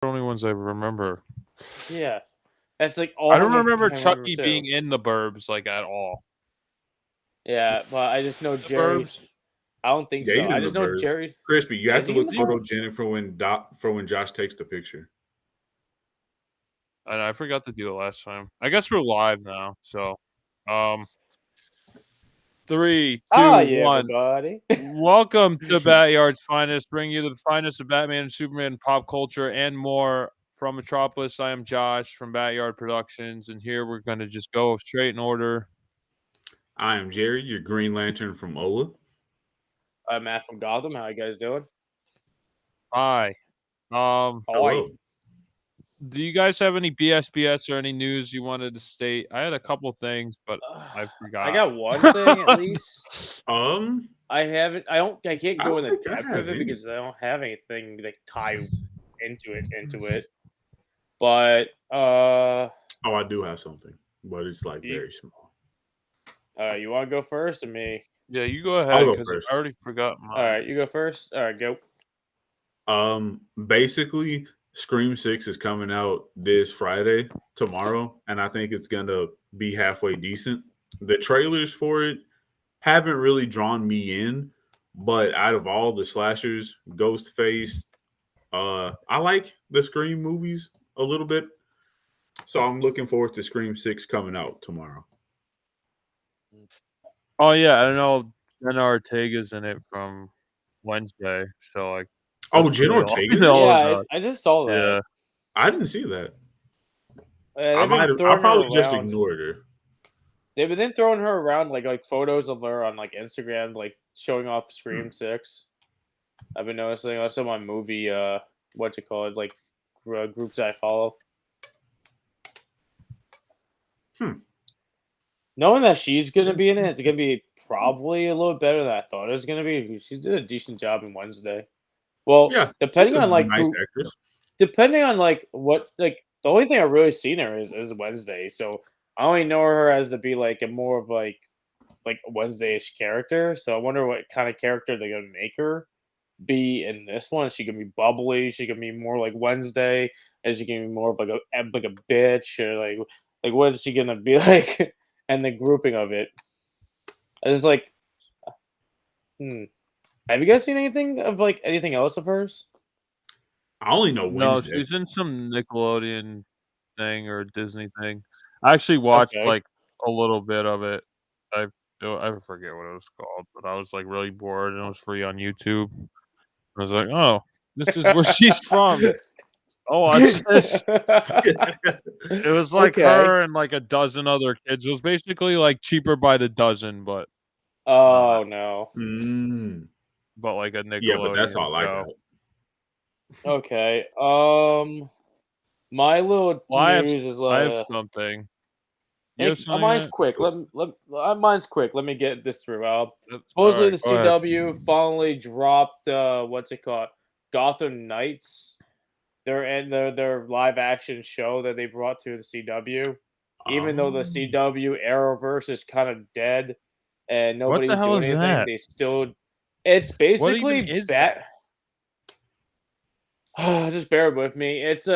the only ones I remember. Yeah, that's like I all don't of remember I remember Chucky too. being in the Burbs like at all. Yeah, but I just know The Jerry. Burbs. I don't think Yeah, so. he's I in the just know birds. Jerry. Crispy, you have Is to he in look the Burbs? photogenic for when Josh takes the picture. And I forgot to do it last time. I guess we're live now, so um 3, 2, Hi, 1. everybody. Welcome to BatYard's finest, bringing you the finest of Batman and Superman pop culture and more from Metropolis. I am Josh from BatYard Productions, and here we're going to just go straight in order. I am Jerry, your Green Lantern from Ola. I'm Matt from Gotham. How you guys doing? Hi. Hi. Hello. Do you guys have any BSBS or any news you wanted to state? I had a couple things, but I I forgot. got one thing at least. I haven't. I can't I go don't into think I depth have with it any. because I don't have anything like tie into it. But Oh, I do have something, but it's like you very small. you want to go first or me? Yeah, you go I'll ahead go because first. I already forgot All mine. right, you go first. All right, go. Basically, Scream 6 is coming out this Friday, tomorrow, and I think it's gonna be halfway decent. The trailers for it haven't really drawn me in, but out of all the slashers, Ghostface, I like the Scream movies a little bit. So I'm looking forward to Scream 6 coming out tomorrow. Oh yeah, I know Jenna Ortega's in it from Wednesday, so like that's Oh, Jen really all I Ortega's in it? know Yeah, about. I just saw that. Yeah. I didn't see that. They've been I throwing her probably just around. ignored her. They've been throwing her around like photos of her on like Instagram, like showing off Hmm. Scream 6. I've been noticing also my movie what you call it, like groups I follow. Hmm. Knowing that she's gonna be in it, it's Interesting. gonna be probably a little better than I thought it was gonna be. She did a decent job in Wednesday. Well, Yeah, she's depending a on like nice actress. depending on like what like the only thing I've really seen her is Wednesday. So I only know her as to be like a more of like a Wednesday-ish character. So I wonder what kind of character they're gonna make her be in this one. Is she gonna be bubbly? Is she gonna be more like Wednesday? Is she gonna be more of like a bitch or like what is she gonna be like? And the grouping of it. I just like, hmm. Have you guys seen anything of like anything else of hers? I only know No, Wednesday. she's in some Nickelodeon thing or Disney thing. I actually watched Okay. like a little bit of it. I I forget what it was called, but I was like really bored and it was free on YouTube. I was like, oh, this is where she's from. I'll watch this. It was like Okay. her and like a dozen other kids. It was basically like Cheaper by the Dozen, Oh no. Mm. but like a Yeah, but that's Nickelodeon all I show. got. Okay. My little Well, news is I have something. You have like something, mine's Matt? quick. Mine's quick. Let me get this through. Supposedly Alright, the go ahead. CW finally dropped what's it called? Gotham Knights. Their live action show that they brought to the CW. Even though the Oh. CW Arrowverse is kind of dead and What the nobody's hell doing is anything, that? they still it's What even basically is bat that? just bear with me. It's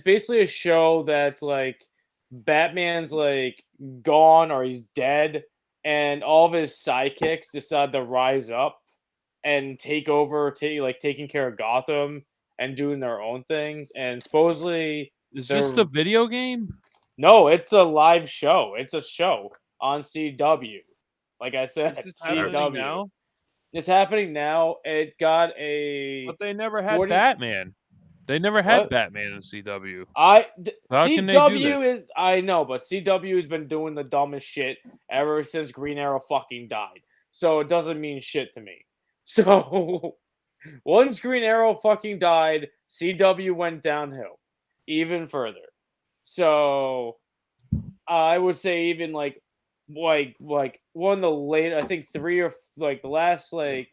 basically a show that's like Batman's like gone or he's dead, and all of his sidekicks decide to rise up and take over, taking care of Gotham and doing their own things. And supposedly Is this they're the video game? no, it's a live show. It's a show on CW. Like I Is said, this happening That's CW. now? It's happening now. It got a But they never had 40 Batman. They never had what? Batman in CW. How can they do this? CW is I know, but CW has been doing the dumbest shit ever since Green Arrow fucking died. So it doesn't mean shit to me. So once Green Arrow fucking died, CW went downhill even further. So I would say even like one of the late I think three or like the last like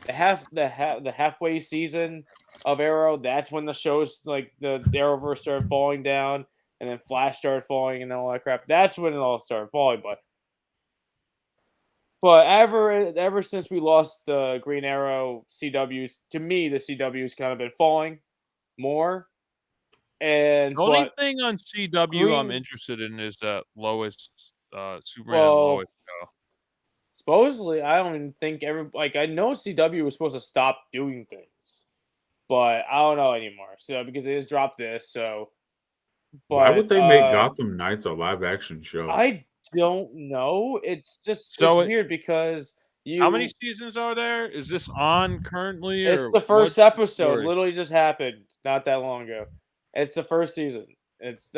the halfway season of Arrow, that's when the show's like the Arrowverse started falling down, and then Flash started falling and all that crap. That's when it all started falling. But ever since we lost the Green Arrow, CW's to me the CW's kind of been falling more. And The only but thing on CW I'm Green, interested in is that Lois, Superman and well, Lois show. supposedly I don't even think I know CW was supposed to stop doing things, but I don't know anymore. So because they just dropped this, so Why would but they make Gotham Knights a live action show? I don't know. It's So weird because how many you seasons are there? Is this on currently, it's or the first what's the episode. story? Literally just happened not that long ago. It's the first season. It's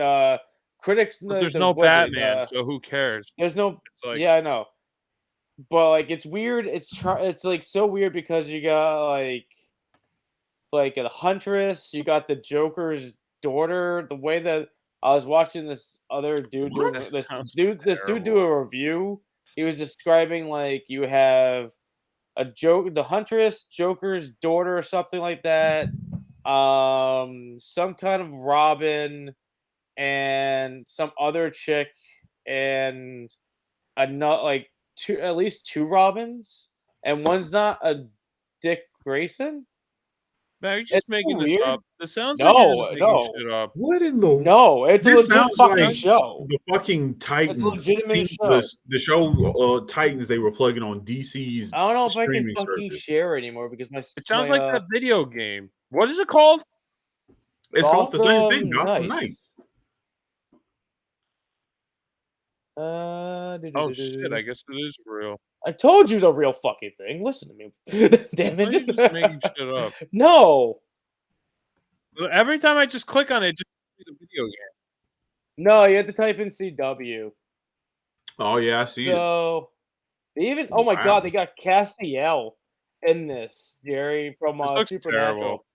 critics But there's the no what's it? Batman, so who cares? There's no It's like, yeah, I know. But like it's weird. It's like so weird because you got like a huntress, you got the Joker's daughter. The way that I was watching this other dude doing What? this dude do terrible. a review. He was describing like you have the huntress, Joker's daughter, or something like that. Some kind of Robin and some other chick and not like two at least two Robins, and one's not a Dick Grayson. Man, you're It's just so making this weird. up. This sounds like you're just No, making no, shit up. What in the? no. It's a This legit sounds fucking like show. the fucking It's a Titans. legitimate show. The show Titans they were plugging on DC's I don't know if I can streaming fucking service. share anymore because It sounds like that video game. What is it called? It's called the same thing, Gotham Gotham Knights. Knights. Oh shit! I guess it is real. I told you it's a real fucking thing. Listen to me. Damn Why are you just making it. shit up? No. Every time I just click on it, just the video game. No, you have to type in CW. Oh yeah, I see it. So they even oh my god, Wow. they got Castiel in this, Jerry, from This looks Supernatural. terrible.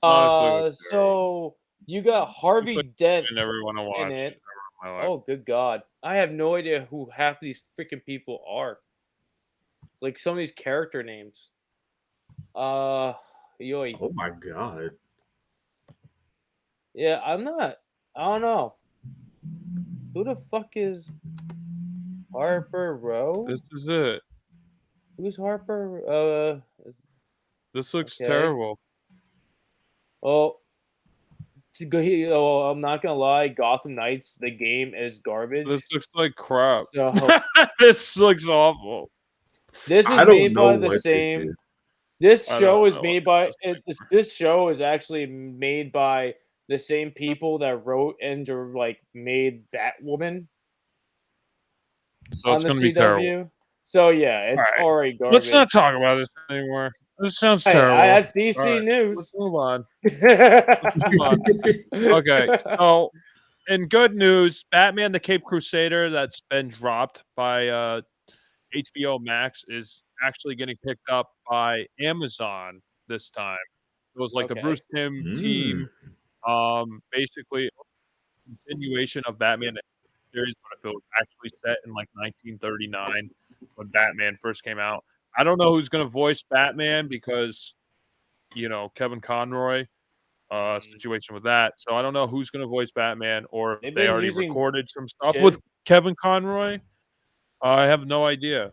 Honestly, looks terrible. So you got Harvey Dent I never want to in watch it. ever in my life. Oh, good God. I have no idea who half these freaking people are. Like some of these character names. Yoy. Oh my god. Yeah, I don't know. Who the fuck is Harper Row? This is it. Who's Harper? This looks Okay. terrible. Oh, I'm not gonna lie. Gotham Knights, the game is garbage. This looks like crap. So This looks awful. this is I don't made know by the what this same. is. This I show don't is know made what by this show is actually made by the same people that wrote and like made Batwoman So on it's the gonna be terrible. CW. So yeah, it's Alright. already garbage. Let's not talk about this anymore. This sounds Hey, terrible. that's DC Alright, news. Let's move on. Move on. Okay, so in good news, Batman the Cape Crusader that's been dropped by HBO Max is actually getting picked up by Amazon this time. It was like the Okay. Bruce Timm team, basically continuation of Batman series, but if it was actually set in like 1939 when Batman first came out. I don't know who's going to voice Batman because, Kevin Conroy situation with that. So I don't know who's going to voice Batman or if They've they been already using recorded some stuff shit. with Kevin Conroy. I have no idea.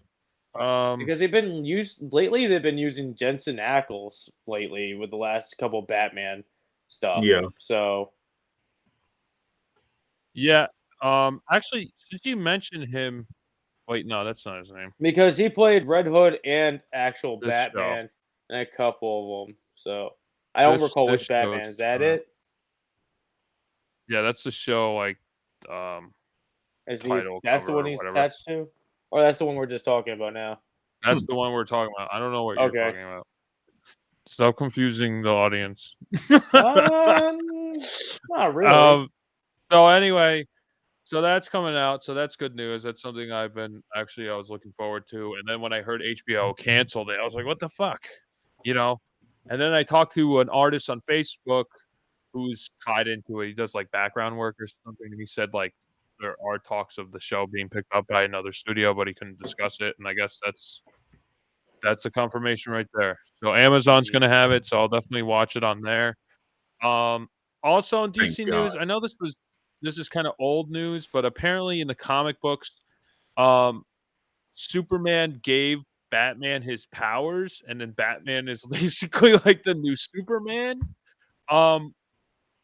Because they've been using Jensen Ackles lately with the last couple Batman stuff. Yeah. So Yeah. Actually, did you mention him? Wait, no, that's not his name. because he played Red Hood and actual This Batman in a couple of them. So I don't recall which Batman. Is that it? Yeah, that's the show. Like, Is he? title That's the cover one or he's whatever. attached to, or that's the one we're just talking about now. That's the one we're talking about. I don't know what you're Okay. talking about. Stop confusing the audience. Not really. So anyway, so that's coming out. So that's good news. That's something I was looking forward to. And then when I heard HBO canceled it, I was like, what the fuck? And then I talked to an artist on Facebook who's tied into it. He does like background work or something. And he said like there are talks of the show being picked up by another studio, but he couldn't discuss it. And I guess that's a confirmation right there. So Amazon's going to have it. So I'll definitely watch it on there. Also in DC Thank news, God. I know this is kind of old news, but apparently in the comic books, Superman gave Batman his powers, and then Batman is basically like the new Superman.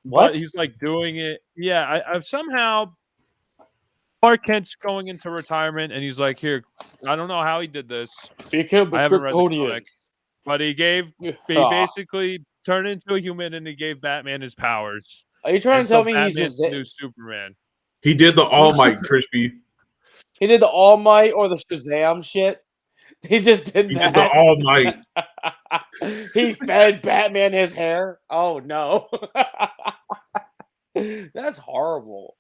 What? But he's like doing it. Yeah, I somehow Clark Kent's going into retirement, and he's like, "Here, I don't know how he did this. Become a I haven't read the Kryptonian. comic, but he basically turned into a human, and he gave Batman his powers. Are you trying And to tell so me Batman's he's the a new Superman. He did the All Might, Crispy. He did the All Might or the Shazam shit. He just did He that. did the All Might. He fed Batman his hair. Oh no, that's horrible.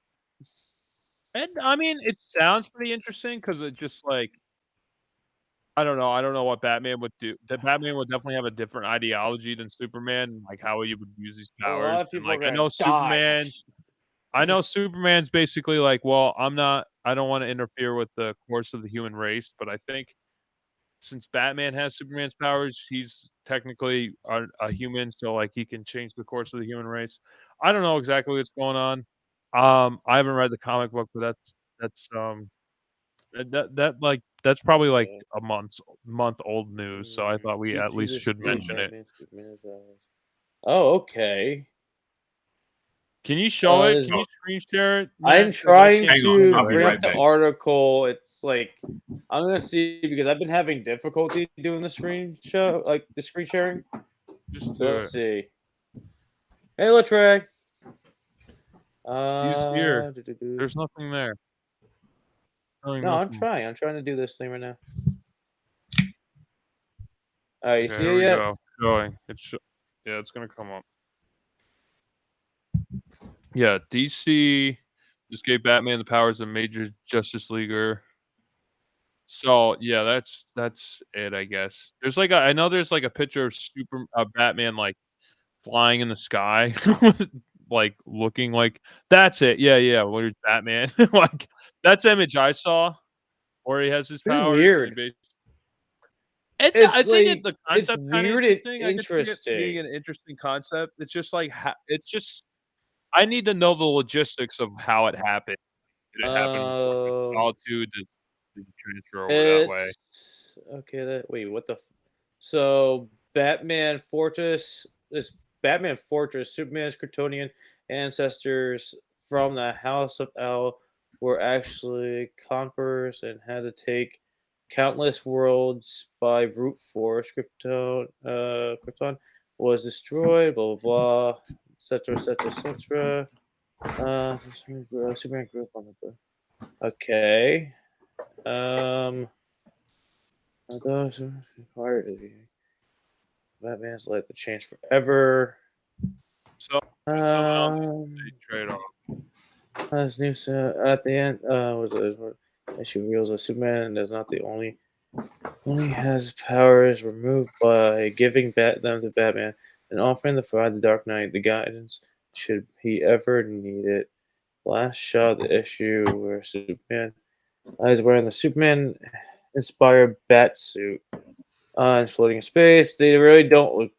And I mean, it sounds pretty interesting because it just like I don't know what Batman would do. That Batman would definitely have a different ideology than Superman, like how he would use these A lot powers. of And people are like gonna die. I know Superman's basically like, well, I don't want to interfere with the course of the human race, but I think since Batman has Superman's powers, he's technically a human, so like he can change the course of the human race. I don't know exactly what's going on. I haven't read the comic book, but that's probably like Okay. a month old news. So I thought we at least should mention it. Oh, okay. Can you show it? Can Uh, you screen share it? I'm Matt? 'Cause I trying can't Hang on, to I'll be bring right up the back. article. It's like I'm gonna see because I've been having difficulty doing the screen sharing. just So do let's it. see. Hey, Latrey. Use here. Do-do-do. There's nothing there. Showing No, I'm nothing. trying. I'm trying to do this thing right now. All right, you Okay, see here it we yet? go. Showing. Yeah, it's gonna come up. Yeah, DC just gave Batman the powers of major Justice Leaguer. So yeah, that's it, I guess. There's like I know there's like a picture of Batman like flying in the sky, like looking like that's it. Yeah, where's Batman? Like that's the image I saw where he has his This is powers and he weird. I It's think like the it's concept kind of weird and interesting. I could see it being interesting. an interesting concept. It's just like it's just I need to know the logistics of how it happened. Did it happen in Fortress of Um, Solitude? Did you transfer over that way? it's okay. Wait, what the? So Batman Fortress is Batman Fortress. Superman's Kryptonian ancestors from the House of L were actually conquerors and had to take countless worlds by brute force. Krypton was destroyed. Blah blah blah. Etc. Etc. Etc. Superman grew up on the. Okay. I thought it was required to be. Batman's life to change forever. So someone else Um, trade off. this new at the end was issue reveals that Superman is not the only has powers removed by giving them to Batman and offering to provide the Dark Knight the guidance should he ever need it. Last shot of the issue where Superman is wearing the Superman inspired bat suit and floating in space. They really don't look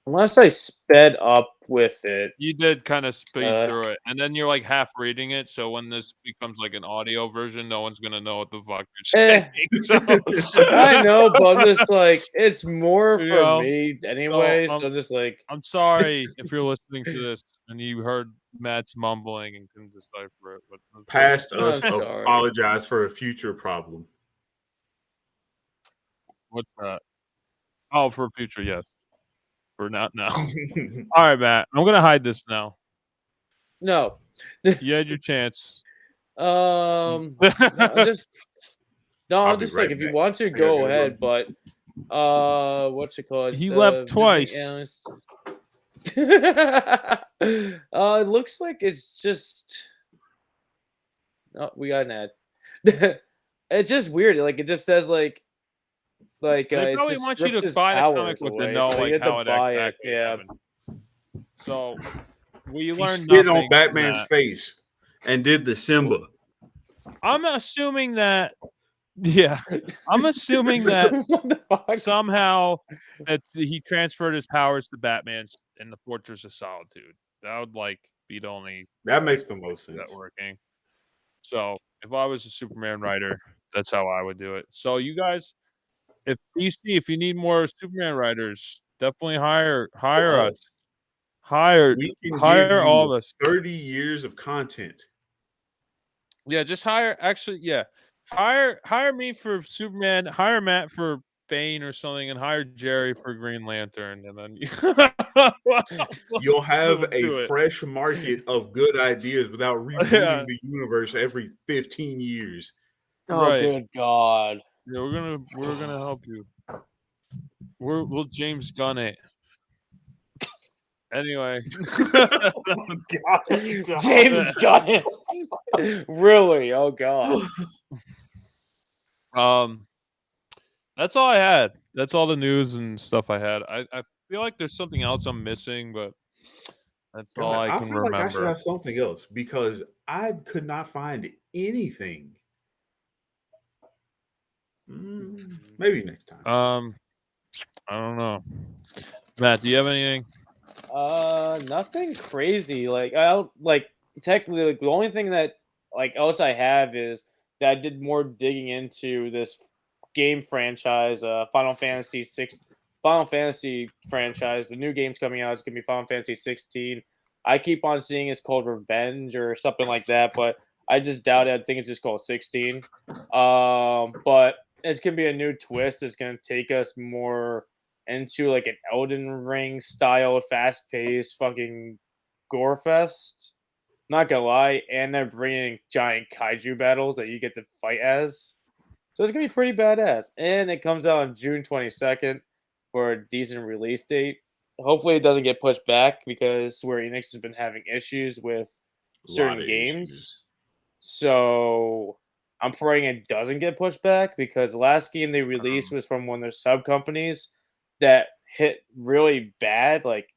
unless I sped up with it. You did kinda speed Uh, through it, and then you're, like, half reading it, so when this becomes, like, an audio version, no one's gonna know what the fuck you're eh, saying, so I know, but I'm just like it's more you for know? me So, anyway. So I'm just like, I'm sorry if you're listening to this and you heard Matt's mumbling and couldn't decipher it, but Past I'm us unfortunately sorry. apologize for a future problem. what's that? Oh, for future, yes. For not now. Alright, Matt, I'm gonna hide this now. No, You had your chance. no, I'm just no, I'll I'm be just like right if you back. want to I gotta go go ahead, look. but what's it called? He left The visiting twice. analyst. It looks like it's just. Oh, we got an ad. It's just weird. Like it just says They it probably just want you strips to his buy the comic powers book to away, know, so you like, have to how it buy it. exactly Yeah. happened. So, we He learned spit nothing on from Batman's that. face and did the Simba. I'm assuming that yeah. I'm assuming that What the fuck? somehow that he transferred his powers to Batman's in the Fortress of Solitude. That would, like, be the only That makes the most that sense. working. So, if I was a Superman writer, that's how I would do it. So, you guys, if DC, if you need more Superman writers, definitely hire Oh, us. hire We can give hire all you of us. 30 years of content. Yeah, just hire. Actually, yeah, hire me for Superman. Hire Matt for Bane or something, and hire Jerry for Green Lantern, and then You'll have a do it. fresh market of good ideas without rebooting Yeah. the universe every 15 years. Oh, Right. good God. Yeah, we're gonna help you. We'll James Gunn it. Anyway, Oh my God. James Gunn. Really? Oh God. that's all I had. That's all the news and stuff I had. I feel like there's something else I'm missing, but that's all God, I I can feel like I should remember. have something else because I could not find anything. Maybe next time. I don't know. Matt, do you have anything? Nothing crazy. Like I don't like technically like the only thing that like else I have is that I did more digging into this game franchise, Final Fantasy franchise. The new game's coming out. It's gonna be Final Fantasy 16. I keep on seeing it's called Revenge or something like that, but I just doubt it. I think it's just called 16. But it's gonna be a new twist. It's gonna take us more into like an Elden Ring style, fast paced fucking gore fest. Not gonna lie, and they're bringing giant kaiju battles that you get to fight as. So it's gonna be pretty badass. And it comes out on June 22nd for a decent release date. Hopefully, it doesn't get pushed back because Square Enix has been having issues with A lot certain of games. issues. So I'm praying it doesn't get pushed back because the last game they released was from one of their sub companies that hit really bad. Like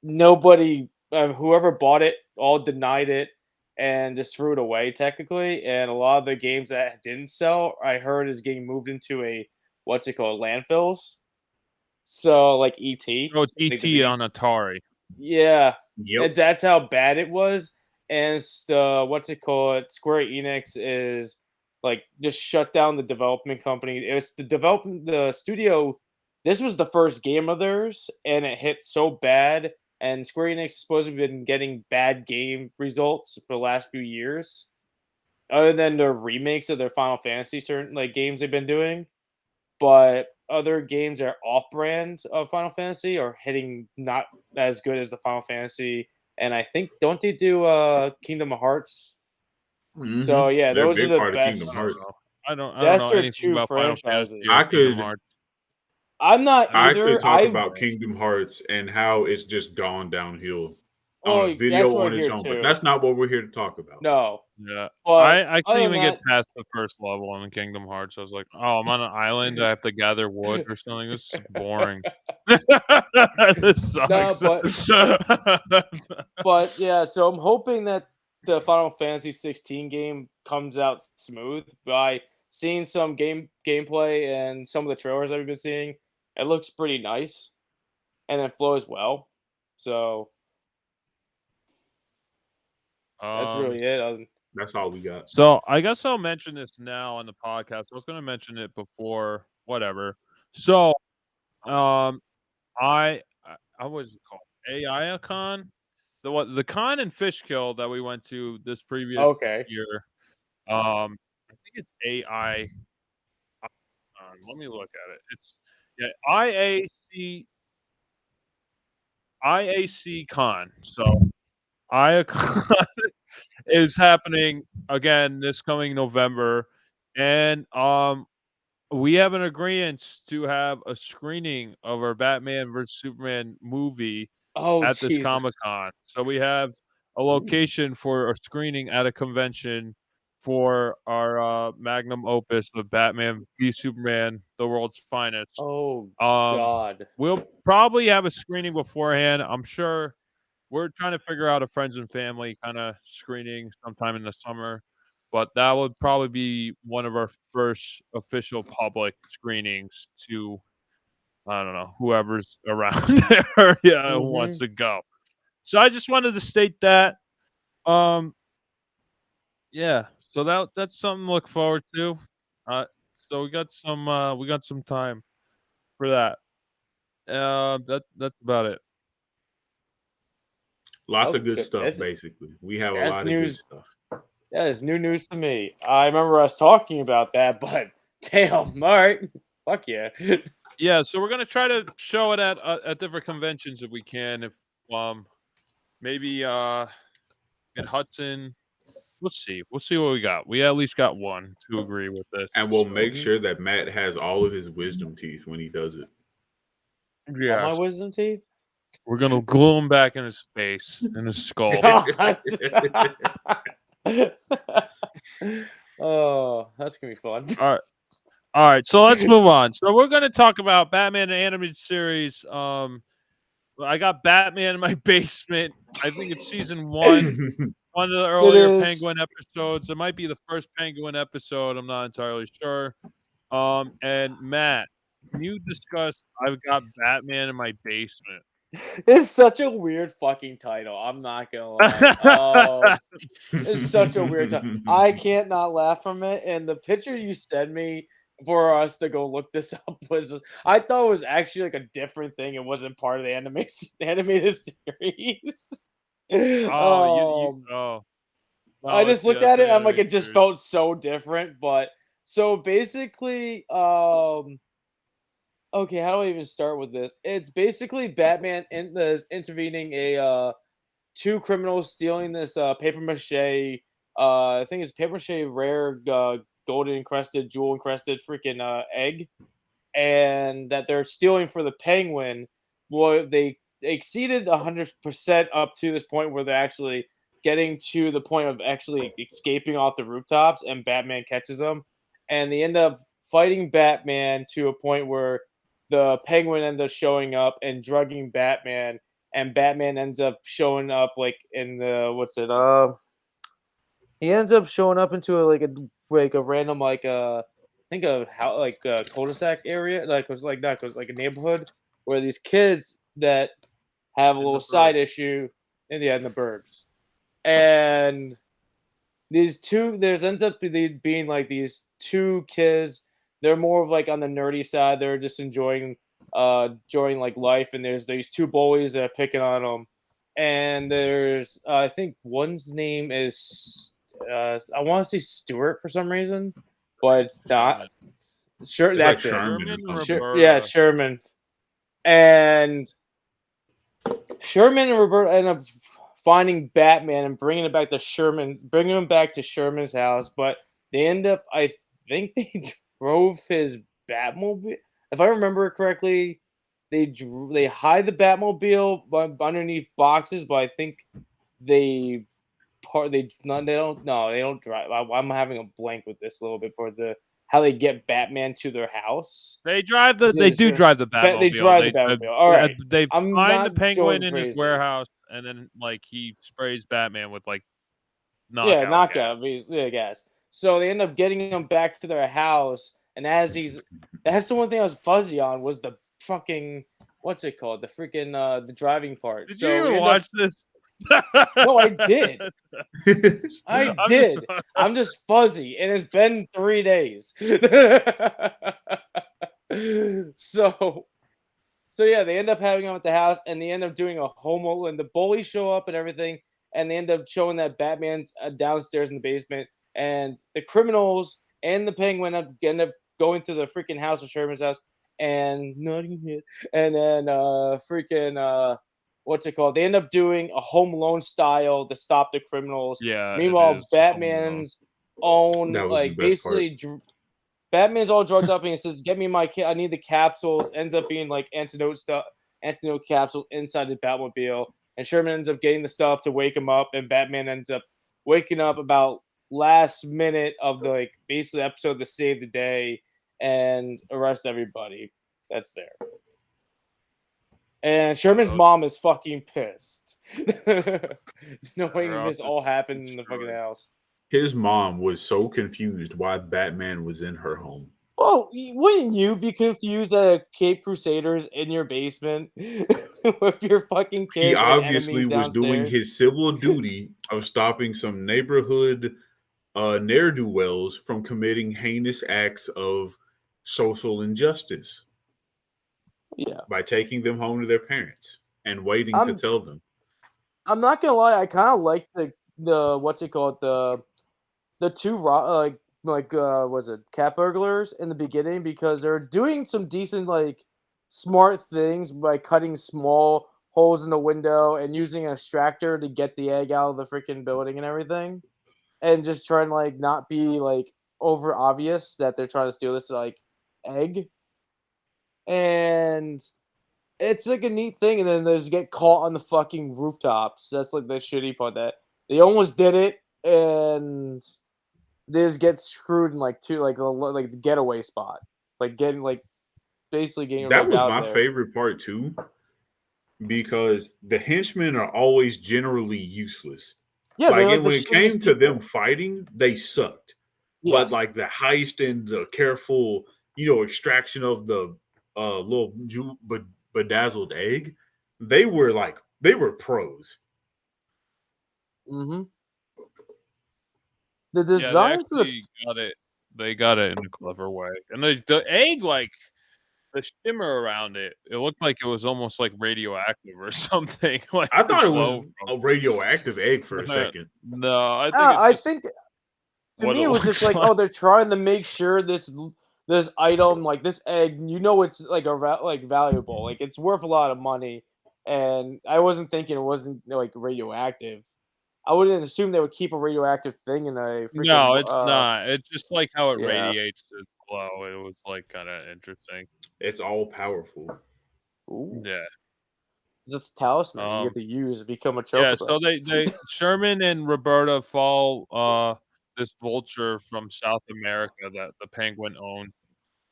nobody, whoever bought it, all denied it and just threw it away technically. And a lot of the games that didn't sell, I heard, is getting moved into a what's it called, landfills. So like ET, Oh, it's like the ET video. on Atari. Yeah, Yep. that's how bad it was. And what's it called? Square Enix is like just shut down the development company. It was the studio. This was the first game of theirs, and it hit so bad. And Square Enix has supposed to have been getting bad game results for the last few years, other than their remakes of their Final Fantasy certain like games they've been doing. But other games that are off-brand of Final Fantasy are hitting not as good as the Final Fantasy, and I think don't they do Kingdom Hearts? So yeah, They're a those are big the part of Kingdom I best. don't Hearts. know. I don't That's know their anything two about Final Fantasy franchises. or I Kingdom could Hearts. I'm not I could either. talk about Kingdom Hearts and how it's just gone downhill on a Well, that's video what I on its hear own, but too. that's not what we're here to talk about. No, Yeah. but I couldn't other than even get that, past the first level on Kingdom Hearts. I was like, "Oh, I'm on an island. I have to gather wood or something. This is boring. This no, sucks." but yeah. So I'm hoping that the Final Fantasy 16 game comes out smooth. By seeing some gameplay and some of the trailers I've been seeing, it looks pretty nice, and it flows well. So that's Um, really it. That's all we got. so I guess I'll mention this now on the podcast. I was gonna mention it before, whatever. So, um, I was it called AIACon? The con in Fishkill that we went to this previous Okay. year. I think it's AI. Let me look at it. It's yeah, IAC Con. So IACon is happening again this coming November, and we have an agreement to have a screening of our Batman vs Superman movie Oh at this Jesus. Comic Con. So we have a location for a screening at a convention for our magnum opus of Batman v Superman: The World's Finest. Oh Um, God. we'll probably have a screening beforehand. I'm sure we're trying to figure out a friends and family kinda screening sometime in the summer, but that would probably be one of our first official public screenings to, I don't know, whoever's around there, yeah, who wants Mhm. to go. So I just wanted to state that. Um, yeah, so that's something to look forward to. So we got some time for that. That's about it. Lots of good Okay, stuff, basically. We have a that's lot of good news. stuff. That is new news to me. I remember us talking about that, but damn, all right, fuck yeah. Yeah, so we're gonna try to show it at different conventions if we can. If maybe in Hudson, we'll see. We'll see what we got. We at least got one to agree with this. And we'll So, make sure that Matt has all of his wisdom teeth when he does it. All my yes, wisdom teeth. we're gonna glue him back in his face, in his skull. God. Oh, that's gonna be fun. All right, so let's move on. So we're gonna talk about Batman the animated series. I got Batman in my basement. I think it's season one. One of the It earlier is. Penguin episodes. It might be the first Penguin episode. I'm not entirely sure. And Matt, can you discuss I've got Batman in my basement? It's such a weird fucking title. I'm not gonna lie. It's such a weird title. I can't not laugh from it. And the picture you sent me for us to go look this up was I thought it was actually like a different thing. It wasn't part of the animated series. Oh, you um, oh. I No, just that's looked that's at the it. I'm like, animated it just series. felt so different. But so basically, okay, how do I even start with this? It's basically Batman is intervening a two criminals stealing this paper mache. I think it's paper mache rare golden encrusted, jewel encrusted freaking egg, and that they're stealing for the Penguin. Well, they exceeded 100% up to this point where they're actually getting to the point of actually escaping off the rooftops, and Batman catches them, and they end up fighting Batman to a point where the Penguin ends up showing up and drugging Batman, and Batman ends up showing up like in the what's it he ends up showing up into a random I think a how like a cul-de-sac area like was like that was like a neighborhood where these kids that have a In little the side bird. issue in the burbs, and these two there's ends up being like these two kids. They're more of like on the nerdy side. They're just enjoying like life, and there's these two bullies that are picking on them. And there's I think one's name is I want to say Stuart for some reason, but it's not. Sherman. Sure, It's like that's it. Sherman Sherman or and something. Yeah, Roberta. Sherman. And Roberta end up finding Batman and bringing him back to Sherman's house. But they end up, I think, they drove his Batmobile. If I remember correctly, they hide the Batmobile underneath boxes, but I think they they don't drive. I'm having a blank with this a little bit for the how they get Batman to their house. They Yeah, do sure. drive the They Batmobile. drive the Batmobile. All Yeah, right. they I'm find the not Penguin going in his crazy. warehouse, and then like he sprays Batman with like Yeah, knockout gas. knockout. Yeah, guys. So they end up getting him back to their house, and that's the one thing I was fuzzy on was the fucking what's it called? The freaking the driving part. Did you So we even end up watch this? no, I did. I I'm just did. I'm just fuzzy, and it's been 3 days. so So yeah, they end up having him at the house, and they end up doing a homo, and the bullies show up and everything, and they end up showing that Batman's downstairs in the basement, and the criminals and the Penguin end up going to the freaking house of Sherman's house, and nothing hit, and then freaking what's it called? They end up doing a Home Alone style to stop the criminals. Yeah, it is Meanwhile, Home Alone. Batman's own That was the like best part. basically Batman's all drugged up and he says, "Get me I need the capsules." Ends up being like antidote capsules inside the Batmobile, and Sherman ends up getting the stuff to wake him up, and Batman ends up waking up about last minute of the like basically episode to save the day and arrest everybody that's there. And Sherman's Oh, mom is fucking pissed, her knowing house this is all happened in the fucking destroyed. house. His mom was so confused why Batman was in her home. Oh, wouldn't you be confused at Cape Crusaders in your basement with your fucking He kids and obviously enemies was doing downstairs? his civil duty of stopping some neighborhood ne'er-do-wells from committing heinous acts of social injustice Yeah, by taking them home to their parents and waiting to I'm tell them. I'm not gonna lie. I kind of like the what's it called the two was it cat burglars in the beginning because they're doing some decent like smart things by cutting small holes in the window and using an extractor to get the egg out of the freaking building and everything, and just trying to like not be like over obvious that they're trying to steal this like egg, and it's like a neat thing. And then they just get caught on the fucking rooftops. That's like the shitty part that they almost did it and they just get screwed in like the getaway spot, like getting like basically getting That like was out of my there. favorite part too, because the henchmen are always generally useless. Yeah, they're like the When it came shittiest to them people. fighting, they sucked. But Yes. like the heist and the careful, extraction of the little bedazzled egg, they were pros. Mm-hmm. The Yeah, they design for the actually got it. They got it in a clever way, and the egg, like the shimmer around it, it looked like it was almost like radioactive or something. Like I the thought it was glow from a radioactive egg for a it. second. No, I think it's I just think to what me it it was just looks like, like. oh, they're trying to make sure this item, like this egg, it's like like valuable, like it's worth a lot of money. And I wasn't thinking it wasn't like radioactive. I wouldn't assume they would keep a radioactive thing in a freaking No, it's not. It's just like how it yeah. radiates its glow. It was like kind of interesting. It's all powerful. Ooh, Yeah. this talisman you Um. get to use to become a Yeah. chocobo. So they Sherman and Roberta fall this vulture from South America that the Penguin owned.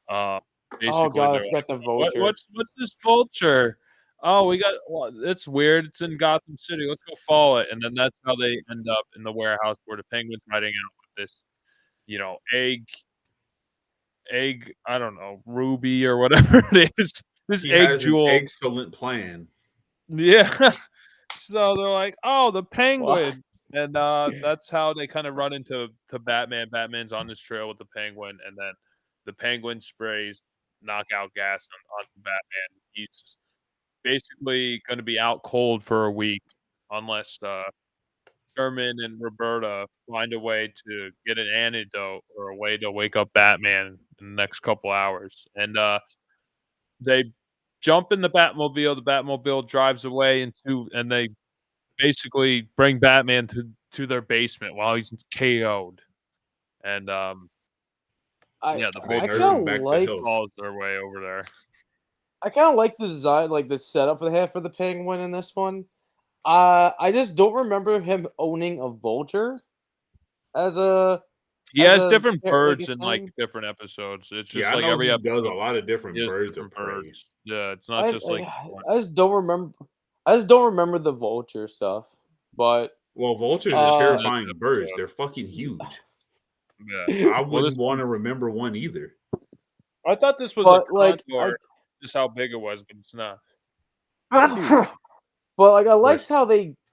Uh, Oh basically, god, I they're forgot like, the "What vulture. what's this vulture? Oh, it's weird. It's in Gotham City. Let's go follow it." And then that's how they end up in the warehouse where the Penguin's hiding out with this, egg, I don't know, ruby or whatever it is. This He egg has an jewel. excellent plan. Yeah. So they're like, "Oh, the What? Penguin." And that's how they kind of run into Batman. Batman's on this trail with the Penguin, and then the Penguin sprays knockout gas onto Batman. He's basically going to be out cold for a week unless Sherman and Roberta find a way to get an antidote or a way to wake up Batman in the next couple hours. And they jump in the Batmobile. The Batmobile drives away and they basically bring Batman to their basement while he's KO'd. And yeah, the They I nurse Vulture him kind of back to like health. follows their way over there. I kind of like the design, like the setup for the half of the penguin in this one. I just don't remember him owning a vulture as a He has different like a birds in, like, thing. different episodes. It's Yeah, just, I like, know every he does a episode lot of he different has birds of different prey. birds. Yeah, it's not just, like, one. I just don't remember. I just don't remember the vulture stuff. But Well, vultures are In uh, this terrifying birds. episode. They're fucking huge. Yeah. I Well, this wouldn't want one to remember one either. I thought this was a but like condor, just how big it was, but it's not. it's huge. But like Bless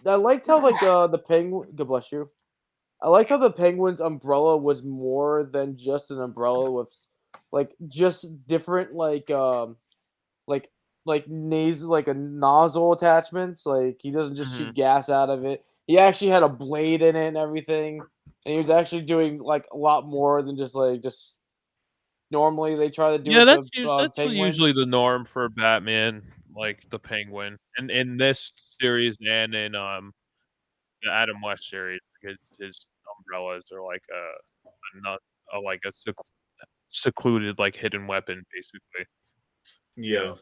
I liked how like the penguin. God bless you. I liked how the penguin's umbrella was more than just an umbrella with like just different like like a nozzle attachments. Like he doesn't just Mhm. shoot gas out of it. He actually had a blade in it and everything. And he was actually doing like a lot more than just normally they try to do Yeah, with the that's penguin. usually the norm for Batman, like the Penguin, and in this series and in the Adam West series, his umbrellas are like not like a secluded like hidden weapon, basically. Yeah,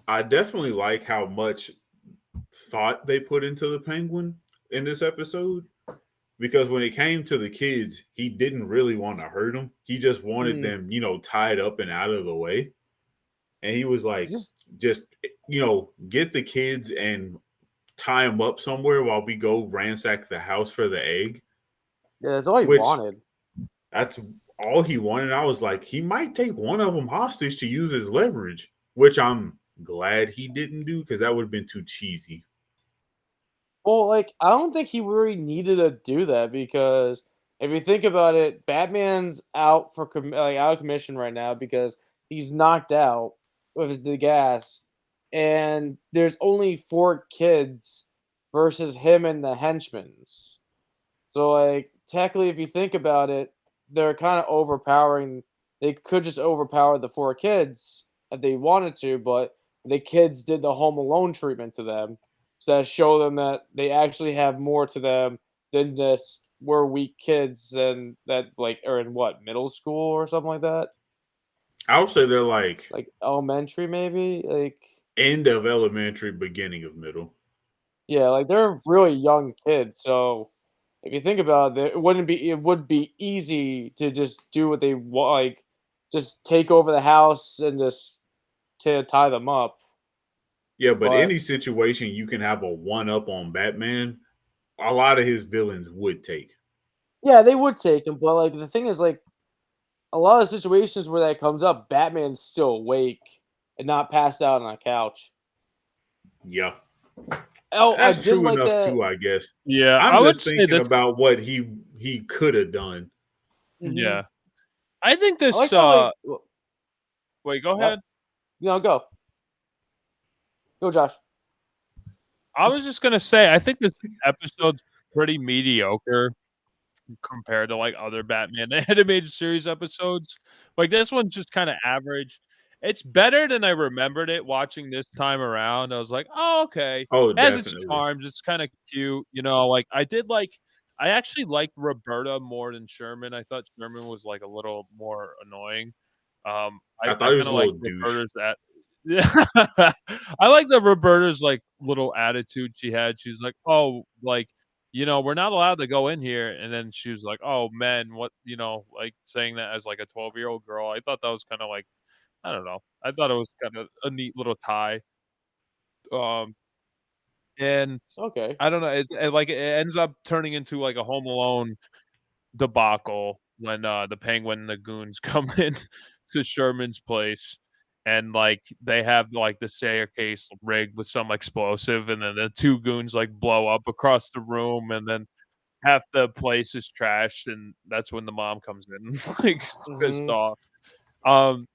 I definitely like how much thought they put into the penguin in this episode. Because when it came to the kids, he didn't really want to hurt them. He just wanted Mm, them, tied up and out of the way. And he was like, just just, get the kids and tie them up somewhere while we go ransack the house for the egg, yeah, that's all he which wanted. that's all he wanted. I was like, he might take one of them hostage to use as leverage, which I'm glad he didn't do because that would have been too cheesy. Well, like I don't think he really needed to do that because if you think about it, Batman's out out of commission right now because he's knocked out with the gas, and there's only 4 kids versus him and the henchmen's. So, like, technically, if you think about it, they're kind of overpowering. They could just overpower the 4 kids if they wanted to, but the kids did the Home Alone treatment to them. So that show them that they actually have more to them than just we're weak kids and that like are in what middle school or something like that, I would say they're like like elementary maybe. Like end of elementary, beginning of middle. yeah, like they're really young kids. So if you think about it, it would be easy to just do what they want, like just take over the house and just to tie them up. Yeah, but But any situation you can have a one up on Batman, a lot of his villains would take. yeah, they would take him. But like the thing is, like a lot of situations where that comes up, Batman's still awake and not passed out on a couch. Yeah, Oh, I that's did true like enough that. too, I guess. Yeah, I I'm would just say thinking this. about what he could have done. Mhm. Yeah, I think I this. like how like Wait, go yep. ahead. No, go, Josh. I was just gonna say, I think this episode's pretty mediocre compared to like other Batman animated series episodes. Like this one's just kind of average. It's better than I remembered it watching this time around. I was like, oh, okay. Oh, It has its definitely. charms. It's kind of cute. Like I actually liked Roberta more than Sherman. I thought Sherman was like a little more annoying. I I thought he kind was of a like little douche. Roberta's that. Yeah, I like the Roberta's like little attitude she had. She's like, oh, like we're not allowed to go in here. And then she was like, oh, men, what, like saying that as like a 12-year-old girl. I thought that was kind of like, I don't know. I thought it was kind of a neat little tie. Um, and Okay. I don't know. It ends up turning into like a Home Alone debacle when the Penguin and the goons come in to Sherman's place. And like they have like the staircase rigged with some explosive, and then the 2 goons like blow up across the room, and then half the place is trashed, and that's when the mom comes in, like, pissed Mhm. off. Um,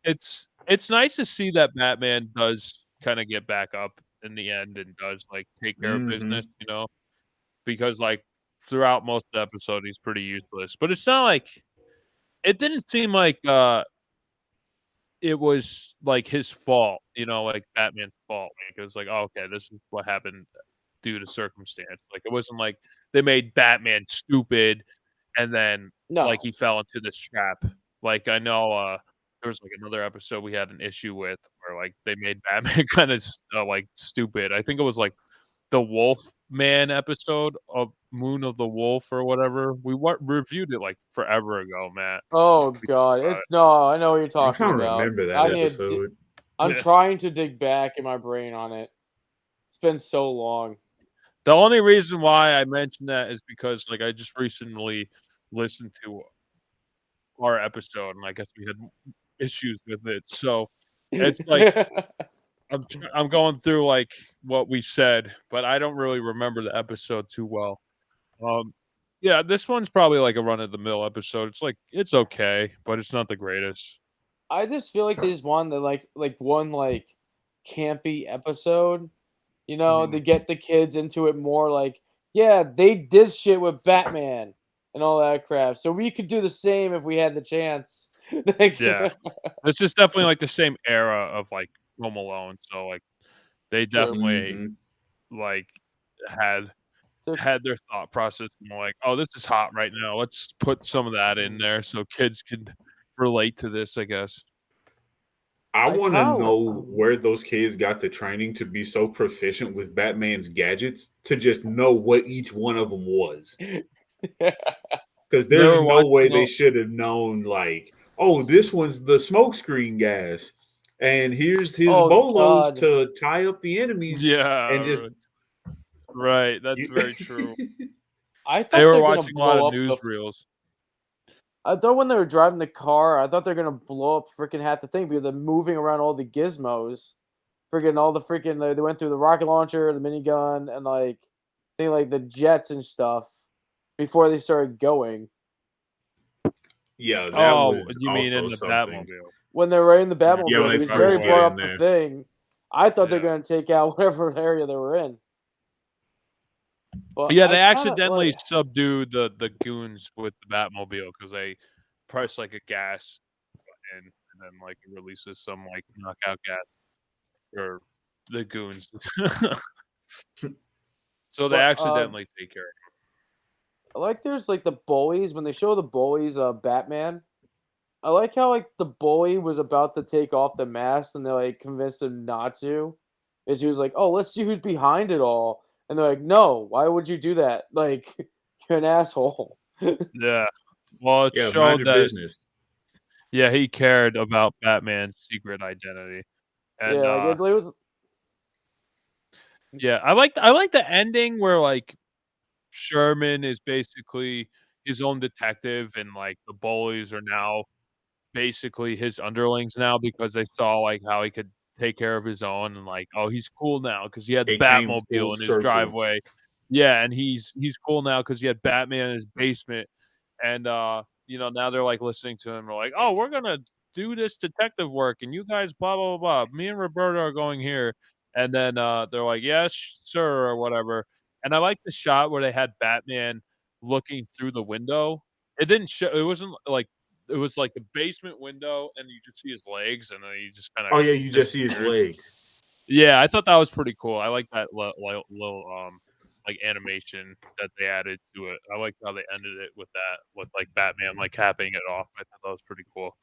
it's nice to see that Batman does kinda get back up in the end and does, like, take care of business, Hmm. because, like, throughout most of the episode, he's pretty useless, but it's not like it didn't seem like, it was, like, his fault, like, Batman's fault. Like, it was like, "Oh, okay, this is what happened due to circumstance." Like, it wasn't like they made Batman stupid and then, like, No. he fell into this trap. Like, I know, there was, like, another episode we had an issue with where, like, they made Batman kinda like, stupid. I think it was, like, the Wolf Man episode of Moon of the Wolf or whatever. We reviewed it, like, forever ago, Matt. Oh We talked god, about it. it's no. I know what you're I'm talking trying to about. remember that I need. episode. I'm Yeah. trying to dig back in my brain on it. It's been so long. The only reason why I mentioned that is because, like, I just recently listened to our episode, and I guess we had issues with it. So it's like I'm going through like what we said, but I don't really remember the episode too well. Um, yeah, this one's probably like a run of the mill episode. It's like it's okay, but it's not the greatest. I just feel like they just wanted to one campy episode, to Mhm. get the kids into it more. Like, yeah, they did shit with Batman and all that crap, so we could do the same if we had the chance. Like, Yeah, this is definitely like the same era of like Home Alone. So like they true. definitely Hmm. like had So, had their thought process more like, "Oh, this is hot right now. Let's put some of that in mm, there so kids can relate to this," I guess. I I want to kind of. know where those kids got the training to be so proficient with Batman's gadgets to just know what each one of them was. Because They there's were no way watching they all should have known, like, oh, this one's the smokescreen gas, and here's his Oh bolos god. to tie up the enemies, and just Yeah, right, that's you, very true. I They thought were they're gonna watching a lot blow of up the newsreels. I thought when they were driving the car, I thought they're gonna blow up freaking half the thing because they're moving around all the gizmos. Freaking all the freaking they went through the rocket launcher, the minigun, and like the jets and stuff before they started going. yeah, that Oh, was you mean in also the something. Batmobile? When they were in the I remember Yeah, when Batmobile, they because right first Jerry get away. brought in up the there, thing. I thought they're Yeah. gonna take out whatever area they were in. But Yeah, I they kinda, accidentally like, subdued the goons with the Batmobile because they press like a gas button and then like it releases some like knockout gas for the goons. So they but accidentally take care of I like there's like the bullies when they show the bullies Batman. I like how like the bully was about to take off the mask and they like convinced him not to. Is he was like, "Oh, let's see who's behind it all," and they're like, "No, why would you do that? Like, you're an asshole." Yeah. Well, it Yeah, mind showed your that business. yeah, he cared about Batman's secret identity. And Yeah, like it was. yeah, I like the ending where like Sherman is basically his own detective and like the bullies are now basically his underlings now because they saw like how he could take care of his own and like, oh, he's cool now because he had the It came full Batmobile in his circle. driveway. Yeah, and he's cool now because he had Batman in his basement. And now they're like listening to him. They're like, oh, we're gonna do this detective work, and you guys, blah blah blah. Me and Roberta are going here. And then they're like, yes, sir, or whatever. And I like the shot where they had Batman looking through the window. It didn't show. It wasn't like it was like the basement window, and you just see his legs, and then he just kind of Oh yeah, you just see his disappeared. legs. Yeah, I thought that was pretty cool. I like that little like animation that they added to it. I like how they ended it with that, with like Batman like capping it off. I thought that was pretty cool.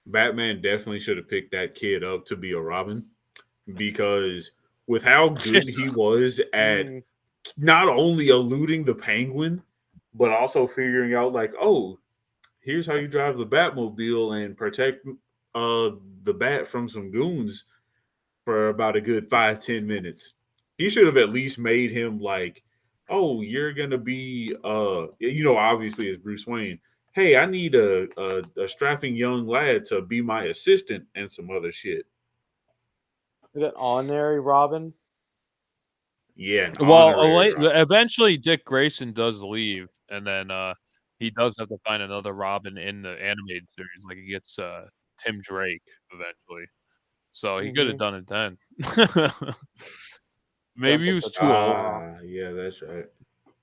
Batman definitely should have picked that kid up to be a Robin because with how good he was at Mm, not only eluding the Penguin, but also figuring out like, oh, here's how you drive the Batmobile and protect the Bat from some goons for about a good 5-10 minutes. He should have at least made him like, oh, you're gonna be obviously as Bruce Wayne. Hey, I need a strapping young lad to be my assistant and some other shit. like an honorary Robin. Yeah, an Well, honorary Robin. eventually Dick Grayson does leave, and then he does have to find another Robin in the animated series. Like he gets Tim Drake eventually, so he could have Mm-hmm. done it then. Maybe Jump he at was the too old. top. Yeah, that's right.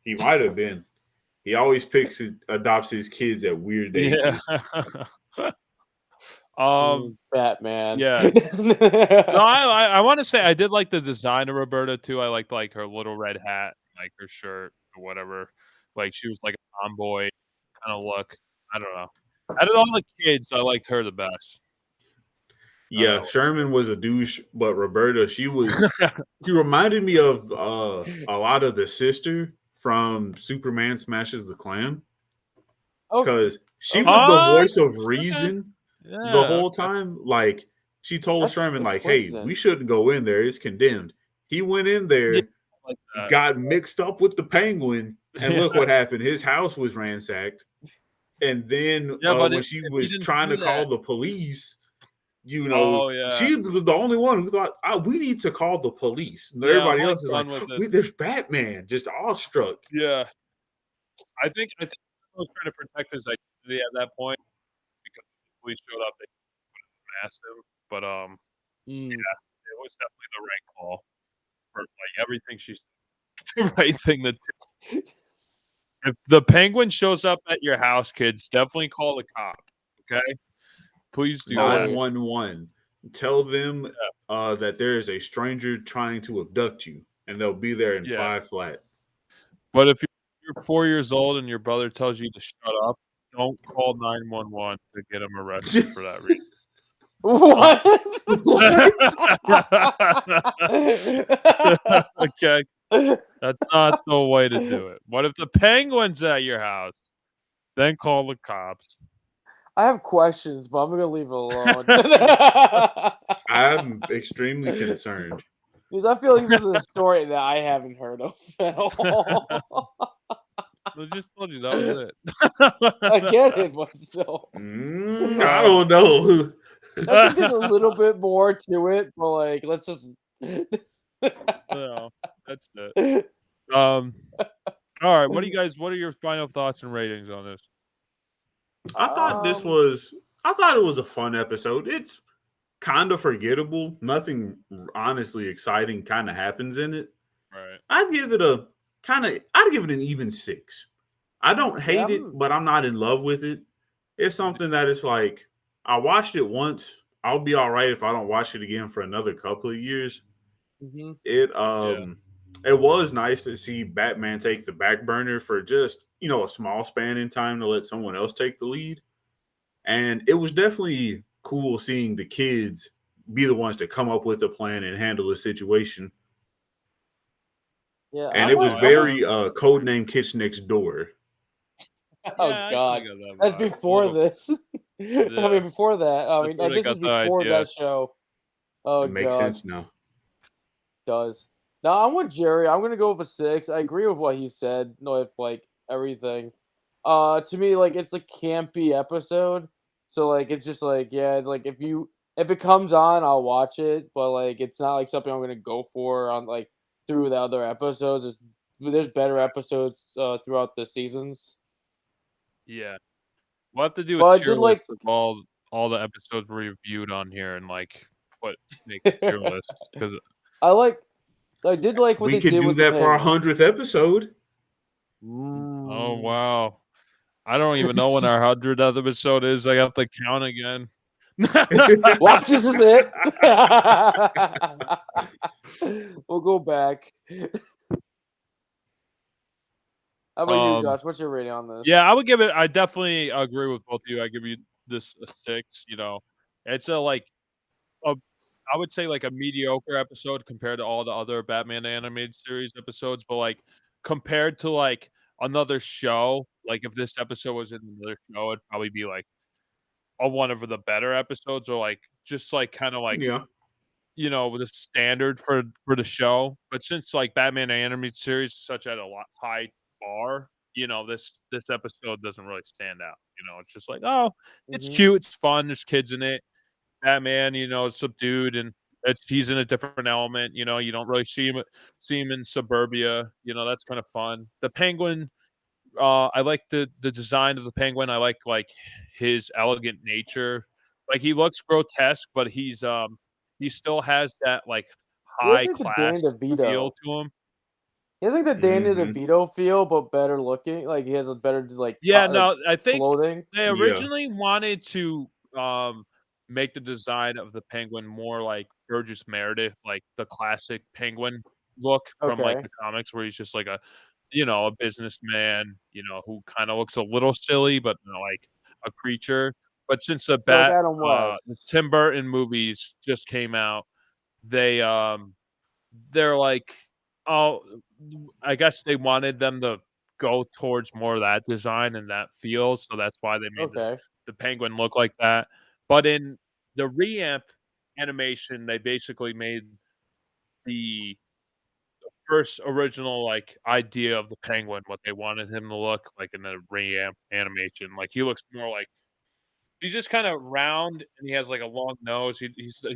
He might have been. He always adopts his kids at weird Yeah. ages. Batman. Yeah. No, I want to say I did like the design of Roberta too. I liked like her little red hat, like her shirt or whatever. Like she was like a tomboy kind of look. I don't know. Out of all the kids, I liked her the best. Yeah, Sherman was a douche, but Roberta, she reminded me of a lot of the sister from Superman Smashes the Klan Oh, because she was the Oh, voice of okay. reason the Yeah. whole Okay. time. Like she told that's Sherman, a like, "Hey, we coincidence. shouldn't go in there; it's condemned." He went in Yeah, there, I like that. got mixed up with the Penguin, and Yeah. look what happened. His house was ransacked. And then Yeah, but when she if he was didn't trying do to call that. the police, Oh yeah. she was the only one who thought, we need to call the police. And Yeah, I'm everybody like else is like, done with this. wait, there's Batman, just awestruck. Yeah. I think he was trying to protect his identity at that point because the police showed up, they asked him. But Mm. yeah, it was definitely the right call for like everything she said. The right thing to do. If the Penguin shows up at your house, kids, definitely call the cops. Okay, please do that. 911. Tell them Yeah, that there is a stranger trying to abduct you, and they'll be there in yeah. 5 flat. But if you're 4 years old and your brother tells you to shut up, don't call 911 to get him arrested for that reason. What? Okay, that's not the way to do it. What if the Penguin's at your house? Then call the cops. I have questions, but I'm gonna leave it alone. I'm extremely concerned. Because I feel like this is a story that I haven't heard of at all. I just told you that was it. I get it, but still. I don't know. I think there's a little bit more to it, but like, let's just. No, that's it. All right. What are your final thoughts and ratings on this? I thought it was a fun episode. kind of forgettable. Nothing honestly exciting kind of happens in it. Right. I'd give it an even 6. I don't hate it, but I'm not in love with it. It's something that is like I watched it once. I'll be all right if I don't watch it again for another couple of years. Mm-hmm. It was nice to see Batman take the back burner for just, a small span in time to let someone else take the lead. And it was definitely cool seeing the kids be the ones to come up with a plan and handle the situation. Yeah, And it was very codename Kids Next Door. Oh God, that's before this. I mean, before that. I mean, this is before that show. Oh, it makes sense now. Does. Now I'm with Jerry. I'm gonna go with a 6. I agree with what he said. No, with like everything. To me, like it's a campy episode. So like it's just like like if it comes on, I'll watch it. But like it's not like something I'm gonna go for on like through the other episodes. There's better episodes throughout the seasons. Yeah, we'll have to do a tier list of all the episodes we reviewed on here and like make a tier list because I did like what we they could did do with that for our 100th episode. Oh wow! I don't even know when our 100th episode is. I have to count again. Watch, this is it. We'll go back. How about you, Josh? What's your rating on this? Yeah, I would give it. I definitely agree with both of you. I give you this a 6. It's I would say like a mediocre episode compared to all the other Batman animated series episodes, but like compared to like another show, like if this episode was in another show, it'd probably be like one of the better episodes, or like just like kind of like the standard for the show. But since like Batman animated series is such at a high bar, this episode doesn't really stand out. It's just like, oh, it's cute, it's fun, there's kids in it. Batman, is subdued and he's in a different element. You don't really see him in suburbia. That's kind of fun. The Penguin, I like the design of the Penguin. I like his elegant nature. Like he looks grotesque, but he still has that like high class feel to him. He has like the Danny DeVito feel, but better looking. Like he has a better I think clothing. They originally wanted to make the design of the Penguin more like Burgess Meredith, like the classic Penguin look from like the comics, where he's just like a businessman, who kind of looks a little silly, but like a creature. But since the Tim Burton movies just came out, they're like, oh, I guess they wanted them to go towards more of that design and that feel, so that's why they made the Penguin look like that. But in the reamp animation, they basically made the first original like idea of the Penguin, what they wanted him to look like in the reamp animation. Like he looks more like he's just kind of round and he has like a long nose. He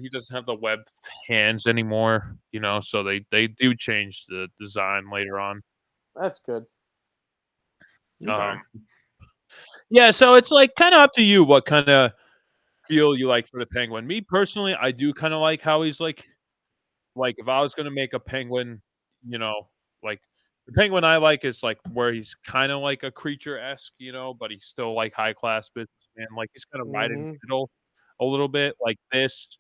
doesn't have the webbed hands anymore, so they do change the design later on. That's good. Yeah, so it's like kind of up to you what kind of feel you like for the Penguin. Me personally, I do kind of like how he's like if I was gonna make a Penguin, like the Penguin I like is like where he's kind of like a creature-esque, but he's still like high class businessman. Like he's kind of right in the middle a little bit, like this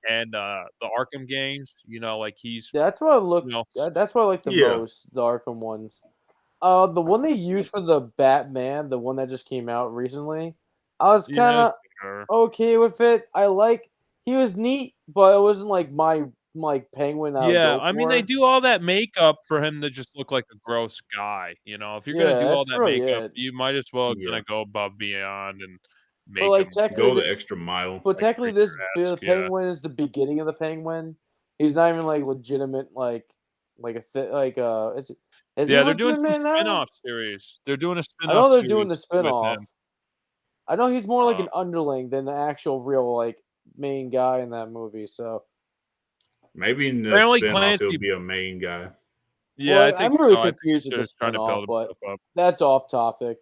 and the Arkham games. Like he's that's what I look. That's what I like the most. The Arkham ones. The one they used for the Batman, the one that just came out recently, I was kind of okay with it. He was neat, but it wasn't like my Penguin. I mean they do all that makeup for him to just look like a gross guy. If you're gonna do all that makeup, you might as well gonna go above beyond and make him go the extra mile. But technically, the Penguin is the beginning of the Penguin. He's not even like legitimate, Is he they're doing some spin-off series. They're doing a spin-off. I know they're doing the spin-off. I know he's more like an underling than the actual real main guy in that movie. So maybe in the spin-off he'll be a main guy. Yeah, I think I'm really confused with the spin-off, but that's off topic.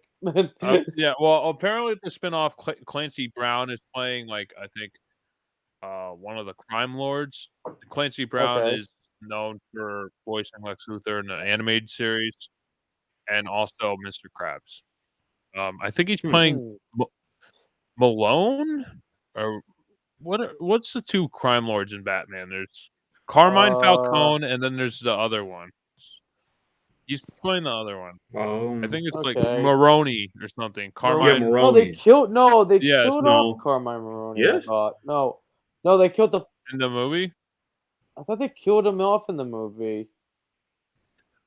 Yeah, well, apparently the spin-off Clancy Brown is playing I think one of the crime lords. Clancy Brown Okay. is known for voicing Lex Luthor in the animated series and also Mr. Krabs. I think he's playing Malone or what's the two crime lords in Batman? There's Carmine Falcone and then there's the other one. He's playing the other one. I think it's like Okay. Maroney or something. Carmine. Yeah, No, they Maroney. killed. They Yes, killed no. off Carmine Maroney. I Yes. thought. No, they killed the. In the movie? I thought they killed him off in the movie.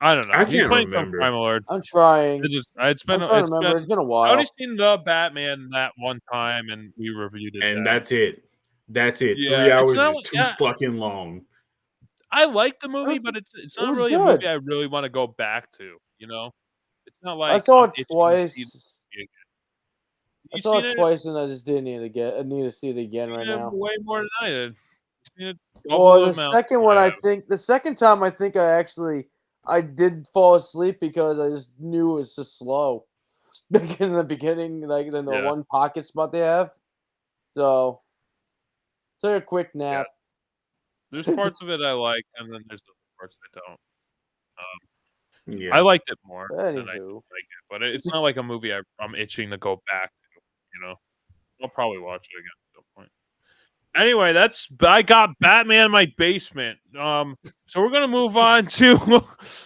I don't know. I He's can't playing some remember. crime lord. I'm trying. It's been. I'm trying to It's remember. been. It's been a I while. only seen the Batman that one time, and we reviewed it. And then. that's it. That's it. Yeah, 3 hours not is like- too yeah. fucking long. I like the movie, was- but it's it not was really a good. movie I really want to go back to. You know, it's not like I saw I'm it itching to see twice. the movie again. I You saw seen it twice, and I just didn't need to get. I need to see it again right Seen it now. way more than I did. Seen it double Well, the amount second than one, I I have. think the second time, I think I did fall asleep because I just knew it was just slow. Like in the beginning, like in the Yeah. one pocket spot they have. So took a quick nap. There's parts of it I like, and then there's other parts I don't. Yeah. I liked it more than I Anywho. like it, but it's not like a movie I'm itching to go back to. You know, I'll probably watch it again at some point. Anyway, I got Batman in my basement. So we're gonna move on to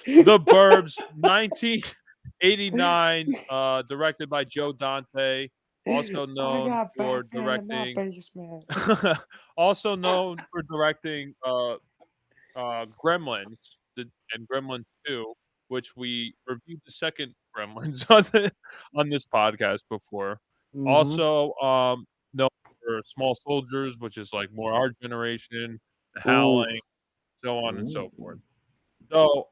the Burbs, 1989, directed by Joe Dante, also known for directing. Also known for directing Gremlins and Gremlins 2, which we reviewed the second Gremlins on this podcast before. Mhm. Also, known for Small Soldiers, which is like more our generation, The Howling, so on and so forth. So,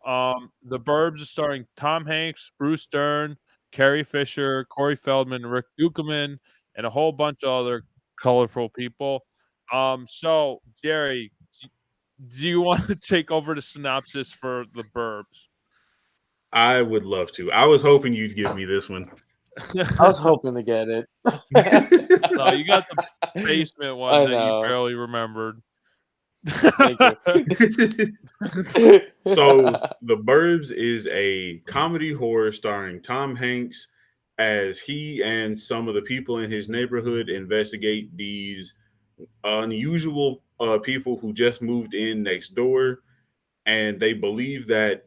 The Burbs is starring Tom Hanks, Bruce Dern, Carrie Fisher, Corey Feldman, Rick Ducommun, and a whole bunch of other colorful people. So Jerry, do you want to take over the synopsis for The Burbs? I would love to. I was hoping you'd give me this one. I was hoping to get it. No, you got the basement one I that know. you barely remembered. Thank So, The Burbs is a comedy horror starring Tom Hanks as he and some of the people in his neighborhood investigate these unusual people who just moved in next door, and they believe that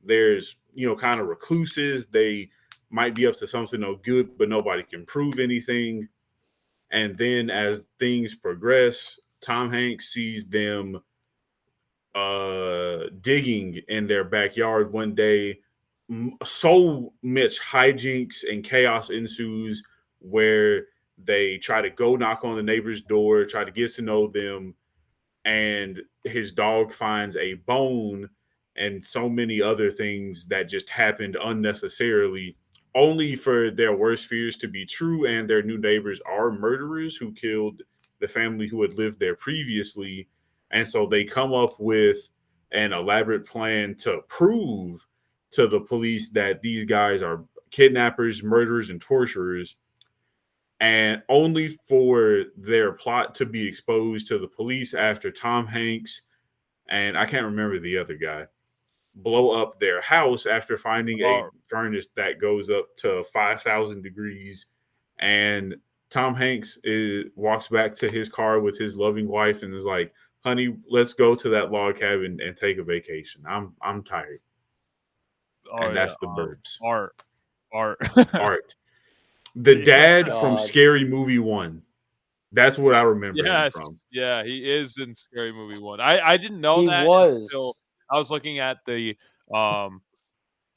there's kind of recluses. They might be up to something no good, but nobody can prove anything. And then as things progress, Tom Hanks sees them digging in their backyard one day. So much hijinks and chaos ensues where they try to go knock on the neighbor's door, try to get to know them, and his dog finds a bone and so many other things that just happened unnecessarily, only for their worst fears to be true, and their new neighbors are murderers who killed the family who had lived there previously. And so they come up with an elaborate plan to prove to the police that these guys are kidnappers, murderers, and torturers, and only for their plot to be exposed to the police after Tom Hanks and I can't remember the other guy blow up their house after finding a furnace that goes up to 5,000 degrees. And Tom Hanks walks back to his car with his loving wife and is like, "Honey, let's go to that log cabin and take a vacation. I'm tired." And that's The Burbs. Art. Art. The dad God. from Scary Movie 1. That's what I remember him from. Yeah, he is in Scary Movie 1. I didn't know He that was. until I was looking at the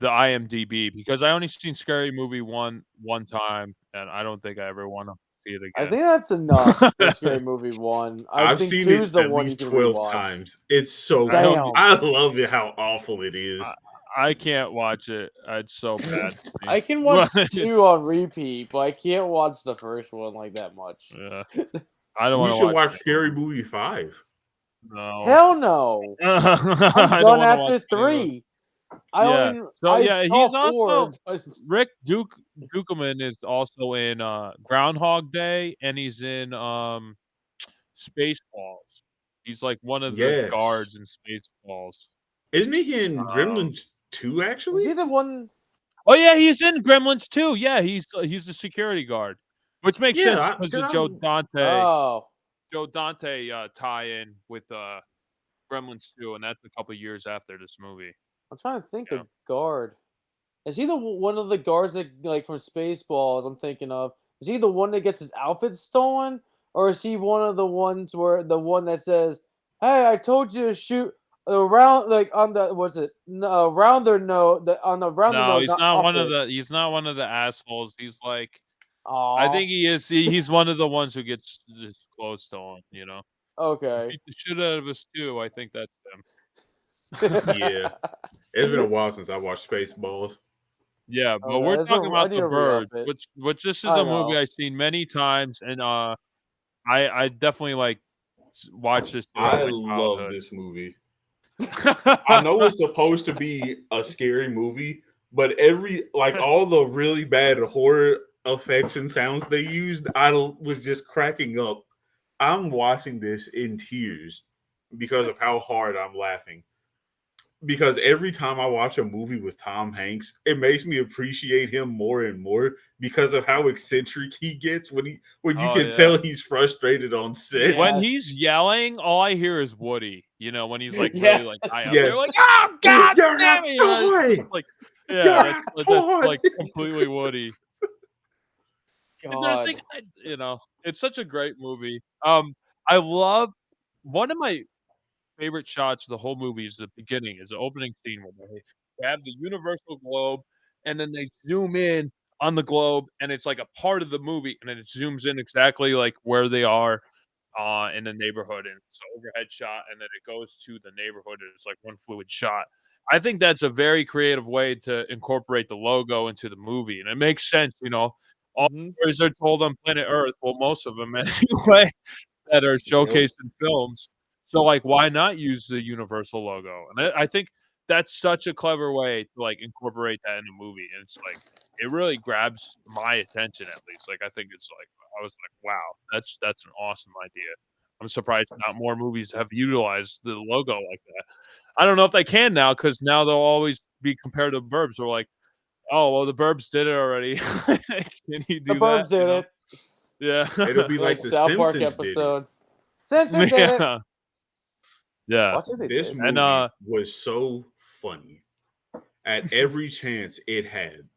IMDb, because I only seen Scary Movie 1 one time, and I don't think I ever want to see it again. I think that's enough for Scary Movie 1. I've think seen 2's it the at one least you can 12 rewatch. times. It's so Damn. I love it how awful it is. I can't watch it. It's so bad. to me. I can watch But 2 it's- on repeat, but I can't watch the first one like that much. Yeah. I don't We want to should watch watch Scary Movie 5. No. Hell no! I'm done after 3. I saw he's 4, also but- Rick Ducommun is also in Groundhog Day, and he's in Spaceballs. He's like one of the Yes. guards in Spaceballs. Isn't he in Um, Gremlins 2, actually? Was he the one? oh yeah, he's in Gremlins too. Yeah, he's the security guard, which makes sense Yeah, because because of I was Oh, Joe Dante tie-in with Gremlins 2, and that's a couple years after this movie. I'm trying to think Yeah. of guard. Is he the one of the guards that like from Spaceballs? I'm thinking of. Is he the one that gets his outfit stolen, or is he one of the ones where the one that says, "Hey, I told you to shoot around like on the what's it around their nose on the around the No, nose, not up it." he's not one of the assholes. He's like I Aw, think he is he's one of the ones who gets his clothes stolen, you know? He okay. beat the shit out of us too. I think that's him. yeah. It's been a while since I watched Spaceballs. Yeah, but we're Okay, talking I about need The to re-up Burbs, it. which this is I a movie know. I've seen many times, and I definitely like watched this throughout I my love childhood. this movie. I know it's supposed to be a scary movie, but all the really bad horror effects and sounds they used, I was just cracking up. I'm watching this in tears because of how hard I'm laughing. Because every time I watch a movie with Tom Hanks, it makes me appreciate him more and more because of how eccentric he gets when you Oh, can yeah. tell he's frustrated on set. When Yes. he's yelling, all I hear is Woody, you know, when he's, like, really, like, high up Yes. there, like, "Oh, god You're damn a it!" You know, it's toy! just like You're yeah, a that's, toy! like, completely Woody. And I God. think you know, it's such a great movie. I love one of my favorite shots of the whole movie is the beginning, is the opening scene where they have the universal globe, and then they zoom in on the globe, and it's like a part of the movie, and then it zooms in exactly, like, where they are, in the neighborhood, and it's an overhead shot, and then it goes to the neighborhood, and it's like one fluid shot. I think that's a very creative way to incorporate the logo into the movie, and it makes sense, you know? All Mhm. stories are told on planet Earth, well, most of them anyway, that are Yep. showcased in films. So, like, why not use the Universal logo? And I think that's such a clever way to, like, incorporate that in a movie, and it's like, it really grabs my attention at least. Like, I think it's like I was like, "Wow, that's an awesome idea." I'm surprised not more movies have utilized the logo like that. I don't know if they can now because now they'll always be compared to Burbs. They're like, "Oh, well, the Burbs did it already. Can you The do that?" Burbs did You know? it. Yeah. It'll be Like like the South Park Simpsons did it. episode. Simpson did it. Yeah. Yeah. Watch what they This did. And, movie was so funny at every chance it had.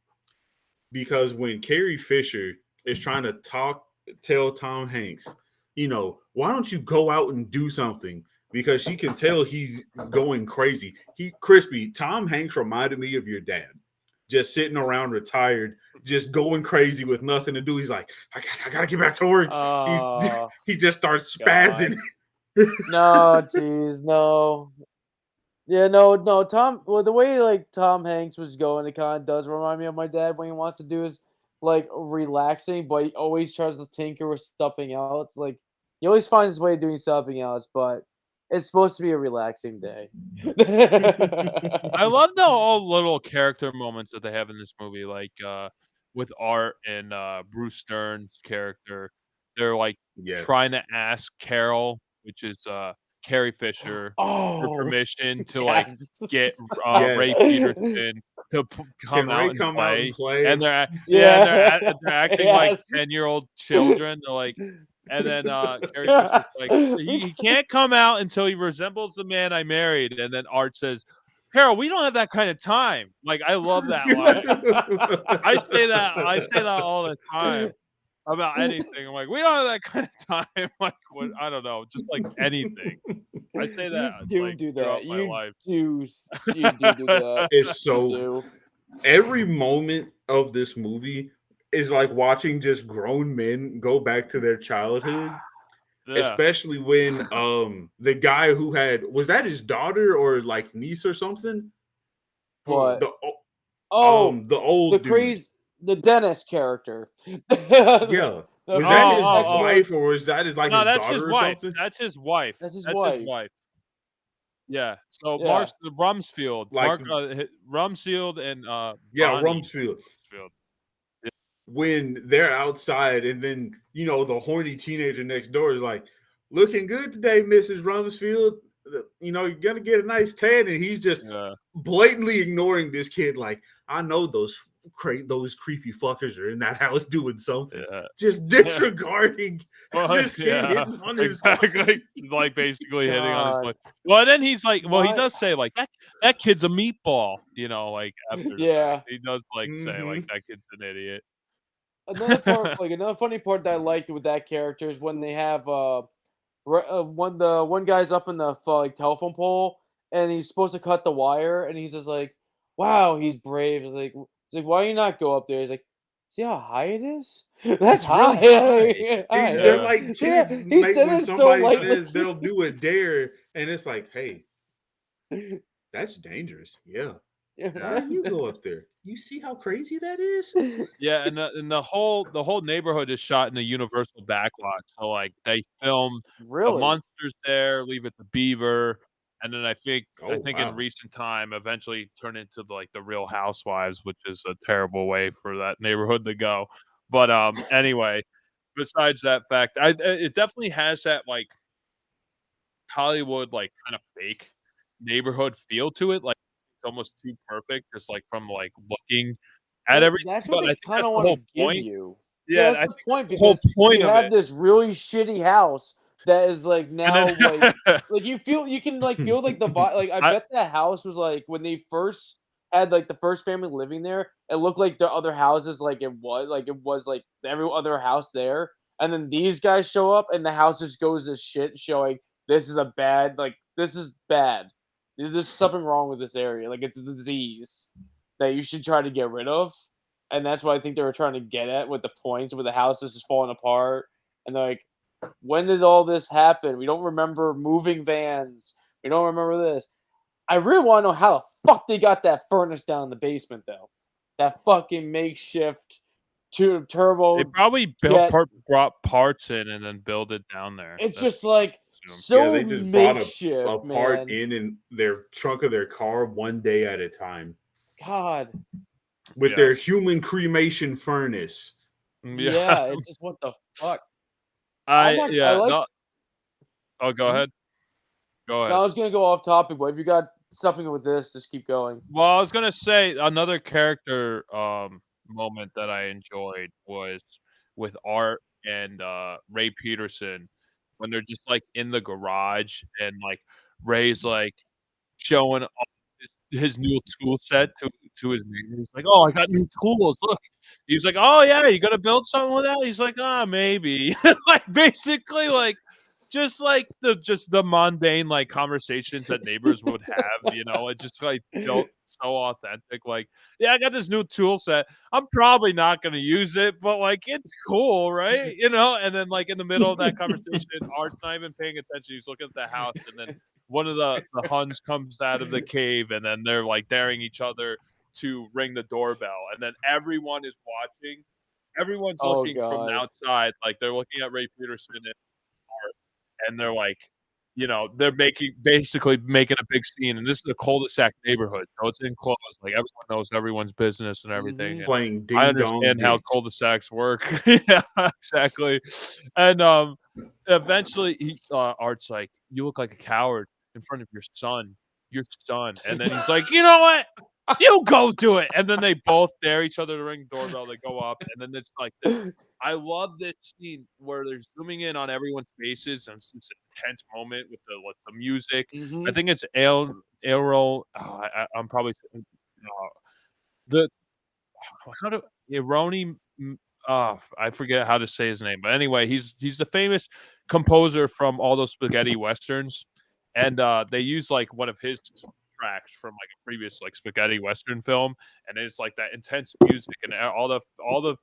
Because when Carrie Fisher is trying to tell Tom Hanks, why don't you go out and do something? Because she can tell he's going crazy. Tom Hanks reminded me of your dad. Just sitting around retired, just going crazy with nothing to do. He's like, I gotta get back to work. Oh, He just starts God. spazzing. No, jeez, no. Yeah, no. Tom, well, the way like Tom Hanks was going, it kind of does remind me of my dad when he wants to do his like relaxing, but he always tries to tinker with something else. Like he always finds his way of doing something else, but it's supposed to be a relaxing day. I love the all little character moments that they have in this movie, like, with Art and, Bruce Dern's character. They're, like, Yes. trying to ask Carol, which is, Carrie Fisher, for Oh, permission to, like, yes. get, Ray Yes. Peterson to come Can Ray out and come out and play, play? and yeah, and Yeah. they're acting like Yes. 10-year-old children. They're like and then, Carrie Fisher's like, "He can't come out until he resembles the man I married," and then Art says, "Carol, we don't have that kind of time." Like, I love that line. I say that all the time about anything. I'm like, "We don't have that kind of time." Like, what I don't know, just, like, anything. I say You that, do like, do throughout that. my life. You do that. It's You so do. every moment of this movie is like watching just grown men go back to their childhood, Yeah. especially when the guy who was that his daughter or like niece or something? Who? What? Oh, The old dude. the dentist character. Yeah. The Was that Oh, his fucking oh, next oh. door. wife or was that his like No, his that's his daughter or wife. something? That's his wife. That's his That's his wife. wife. Yeah. So Yeah. Rumsfield, Like Rumsfield and yeah, Bonnie Rumsfield. Rumsfield. When they're outside and then the horny teenager next door is like, looking good today, Mrs. Rumsfield. You know, you're gonna get a nice tan, and he's just blatantly ignoring this kid. Like, I know those creepy fuckers are in that house doing something. Just disregarding this kid hitting on his exactly, like basically hitting on his wife. Well, then he's like, well, he does say like that kid's a meatball, you know, like after the fact. He does like say like that kid's an idiot. Another part, like another funny part that I liked with that character is when they have when the one guy's up in the like telephone pole and he's supposed to cut the wire and he's just like, wow, he's brave. He's like, why do you not go up there? He's like, see how high it is? That's high. Really high. They're like kids. When somebody says they'll do a dare, and it's like, hey, that's dangerous. Yeah. Why don't you go up there? You see how crazy that is? Yeah, and the whole neighborhood is shot in a universal backlot. So like they film the monsters there, leave it to Beaver, and then I think in recent time eventually turn into like the Real Housewives, which is a terrible way for that neighborhood to go. But anyway, besides that fact, it definitely has that like Hollywood like kind of fake neighborhood feel to it, like it's almost too perfect, just like from like looking at everything. That's what but they kind of want to give you. Yeah, that's the point because you have this really shitty house that is like now like you can like feel like the vibe. Like I bet that house was like when they first had like the first family living there, it looked like the other houses like it was like every other house there, and then these guys show up and the house just goes to shit, showing this is this is bad. There's something wrong with this area. Like it's a disease that you should try to get rid of. And that's what I think they were trying to get at with the points where the house is falling apart. And they're like, when did all this happen? We don't remember moving vans. We don't remember this. I really want to know how the fuck they got that furnace down in the basement, though. That fucking makeshift turbo. They probably brought parts in and then build it down there. It's just like so they just makeshift, brought a part in their trunk of their car one day at a time. God. With their human cremation furnace. Yeah, it's just what the fuck. Go ahead. Go ahead. No, I was gonna go off topic, but if you got something with this, just keep going. Well, I was gonna say another character moment that I enjoyed was with Art and Ray Peterson when they're just like in the garage and like Ray's like showing off his new tool set to his neighbor. He's like, "Oh, I got new tools. Look." He's like, "Oh yeah, you gonna build something with that?" He's like, maybe." Like basically, like just like the mundane like conversations that neighbors would have. You know, it just like felt so authentic. Like, yeah, I got this new tool set. I'm probably not gonna use it, but like it's cool, right? You know. And then like in the middle of that conversation, Art's not even paying attention. He's looking at the house, and then one of the Huns comes out of the cave, and then they're like daring each other to ring the doorbell, and then everyone is watching. Everyone's looking from the outside, like they're looking at Ray Peterson and Art, and they're like, you know, they're basically making a big scene. And this is a cul-de-sac neighborhood, so it's enclosed. Like everyone knows everyone's business and everything. And playing ding I understand how cul-de-sacs work. Yeah, exactly. And eventually, Art's like, "You look like a coward in front of your son, and then he's like, "You know what? You go do it." And then they both dare each other to ring the doorbell. They go up, and then it's like this. I love this scene where they're zooming in on everyone's faces, and it's this intense moment with the music. I think it's Arrow. I'm probably the how do Ironi. I forget how to say his name, but anyway, he's the famous composer from all those spaghetti westerns, and they use like one of his tracks from like a previous like spaghetti western film, and it's like that intense music, and all the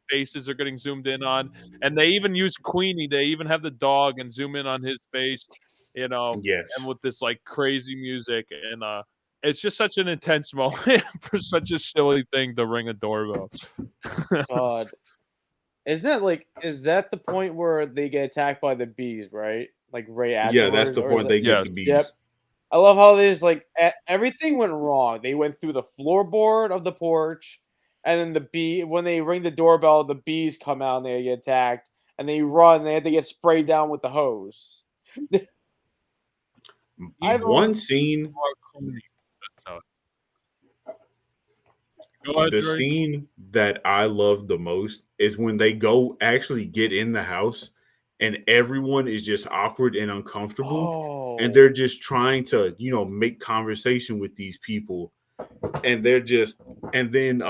faces are getting zoomed in on, and they even use Queenie. They even have the dog and zoom in on his face, you know, and with this like crazy music, and it's just such an intense moment for such a silly thing to ring a doorbell. God. Is that the point where they get attacked by the bees, right? Like Ray afterwards? Yeah, that's the point they get the bees. Yep. I love how there's like everything went wrong. They went through the floorboard of the porch, and then when they ring the doorbell, the bees come out and they get attacked. and they run. They had to get sprayed down with the hose. I've One scene, Go ahead, the Drake. scene that I love the most is when they go actually get in the house and everyone is just awkward and uncomfortable. And Oh, they're just trying to, make conversation with these people. And they're just, and then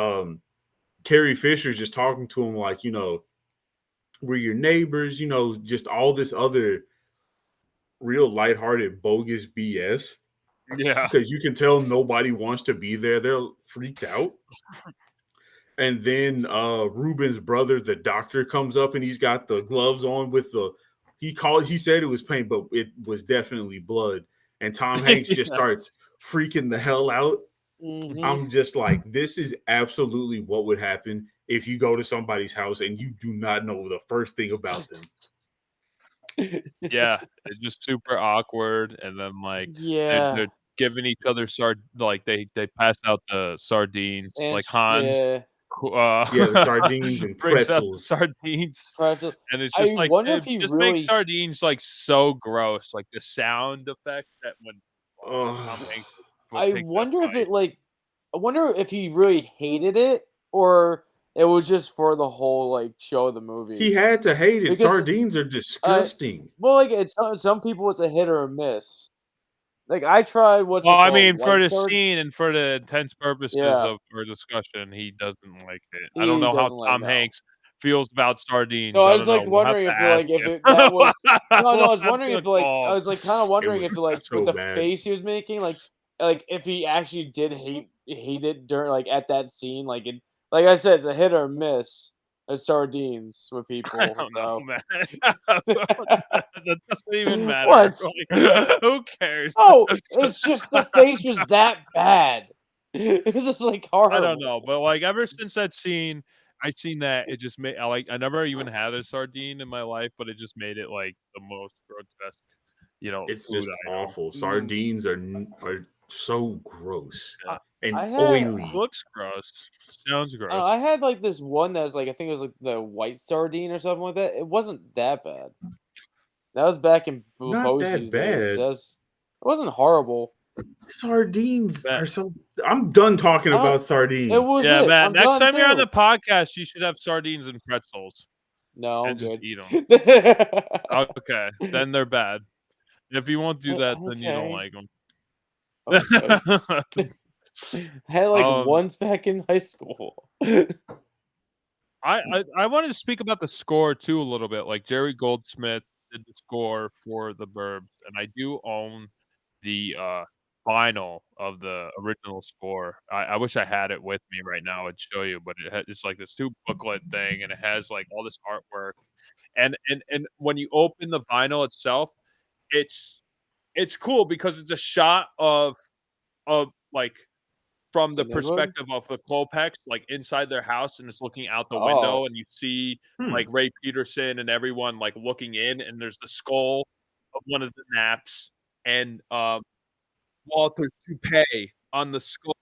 Carrie Fisher's just talking to him like, we're your neighbors, just all this other real lighthearted, bogus BS. Yeah. Because you can tell nobody wants to be there. They're freaked out. And then Ruben's brother, the doctor, comes up and he's got the gloves on with he said it was paint, but it was definitely blood. And Tom Hanks just starts freaking the hell out. mhm. I'm just like, this is absolutely what would happen if you go to somebody's house and you do not know the first thing about them. Yeah, it's just super awkward, and then Yeah, they're giving each other they pass out the sardines, and like Hans, yeah, Yeah, the sardines and brings out the pretzels. sardines, pretzel. and it's I just like wonder it if he just makes really. sardines so gross, like the sound effect that when Tom Ugh. Hanks I takes that wonder if bite. I wonder if he really hated it or it was just for the whole show of the movie. He had to hate it. Because Sardines are disgusting. well, it's some people it's a hit or a miss. Like I tried what's it Well, I called, mean, for white the sard. scene and for the intense purposes Yeah, of our discussion, he doesn't like it. I don't he know how doesn't like Tom no. Hanks feels about sardines. No, I I was don't know. We'll have wondering to if ask if him. that was no, I We'll was have wondering to if I call. was kind of It wondering was if with so the bad. face he was making, like if he actually did hate it during at that scene, like I said, it's a hit or miss at sardines with I people. don't know, So man. That doesn't even matter. what? Like, who cares? Oh, it's just the face was that bad. It was just I don't horrible. know, but ever since that scene, I seen that it just made I never even had a sardine in my life, but it just made it the most grotesque, It's food just item. awful. Mm. Sardines are so gross Yeah. and I had oily. Looks gross. Sounds gross. I had this one that was I think it was the white sardine or something like that. It wasn't that bad. That was back in Not that Bosie's days. bad. It wasn't horrible. Sardines Matt, are so. I'm done talking I don't. about It sardines. was yeah, it. Matt. I'm Next done time you're on the too. podcast, you should have sardines and pretzels No, I'm and just good. eat them. Okay, then they're bad. If you won't do that, then you don't Okay. like them. Okay. I had Um, once back in high school. I wanted to speak about the score too a little bit. Like Jerry Goldsmith did the score for the Burbs, and I do own the vinyl of the original score. I wish I had it with me right now. I'd show you, but it's like this 2 booklet thing, and it has all this artwork. And when you open the vinyl itself, it's cool because it's a shot of from the The neighborhood? perspective of the Klopeks, inside their house, and it's looking out the Oh. window, and you see Hmm. Ray Peterson and everyone looking in, and there's the skull of one of the naps, and Walter's toupee on the skull,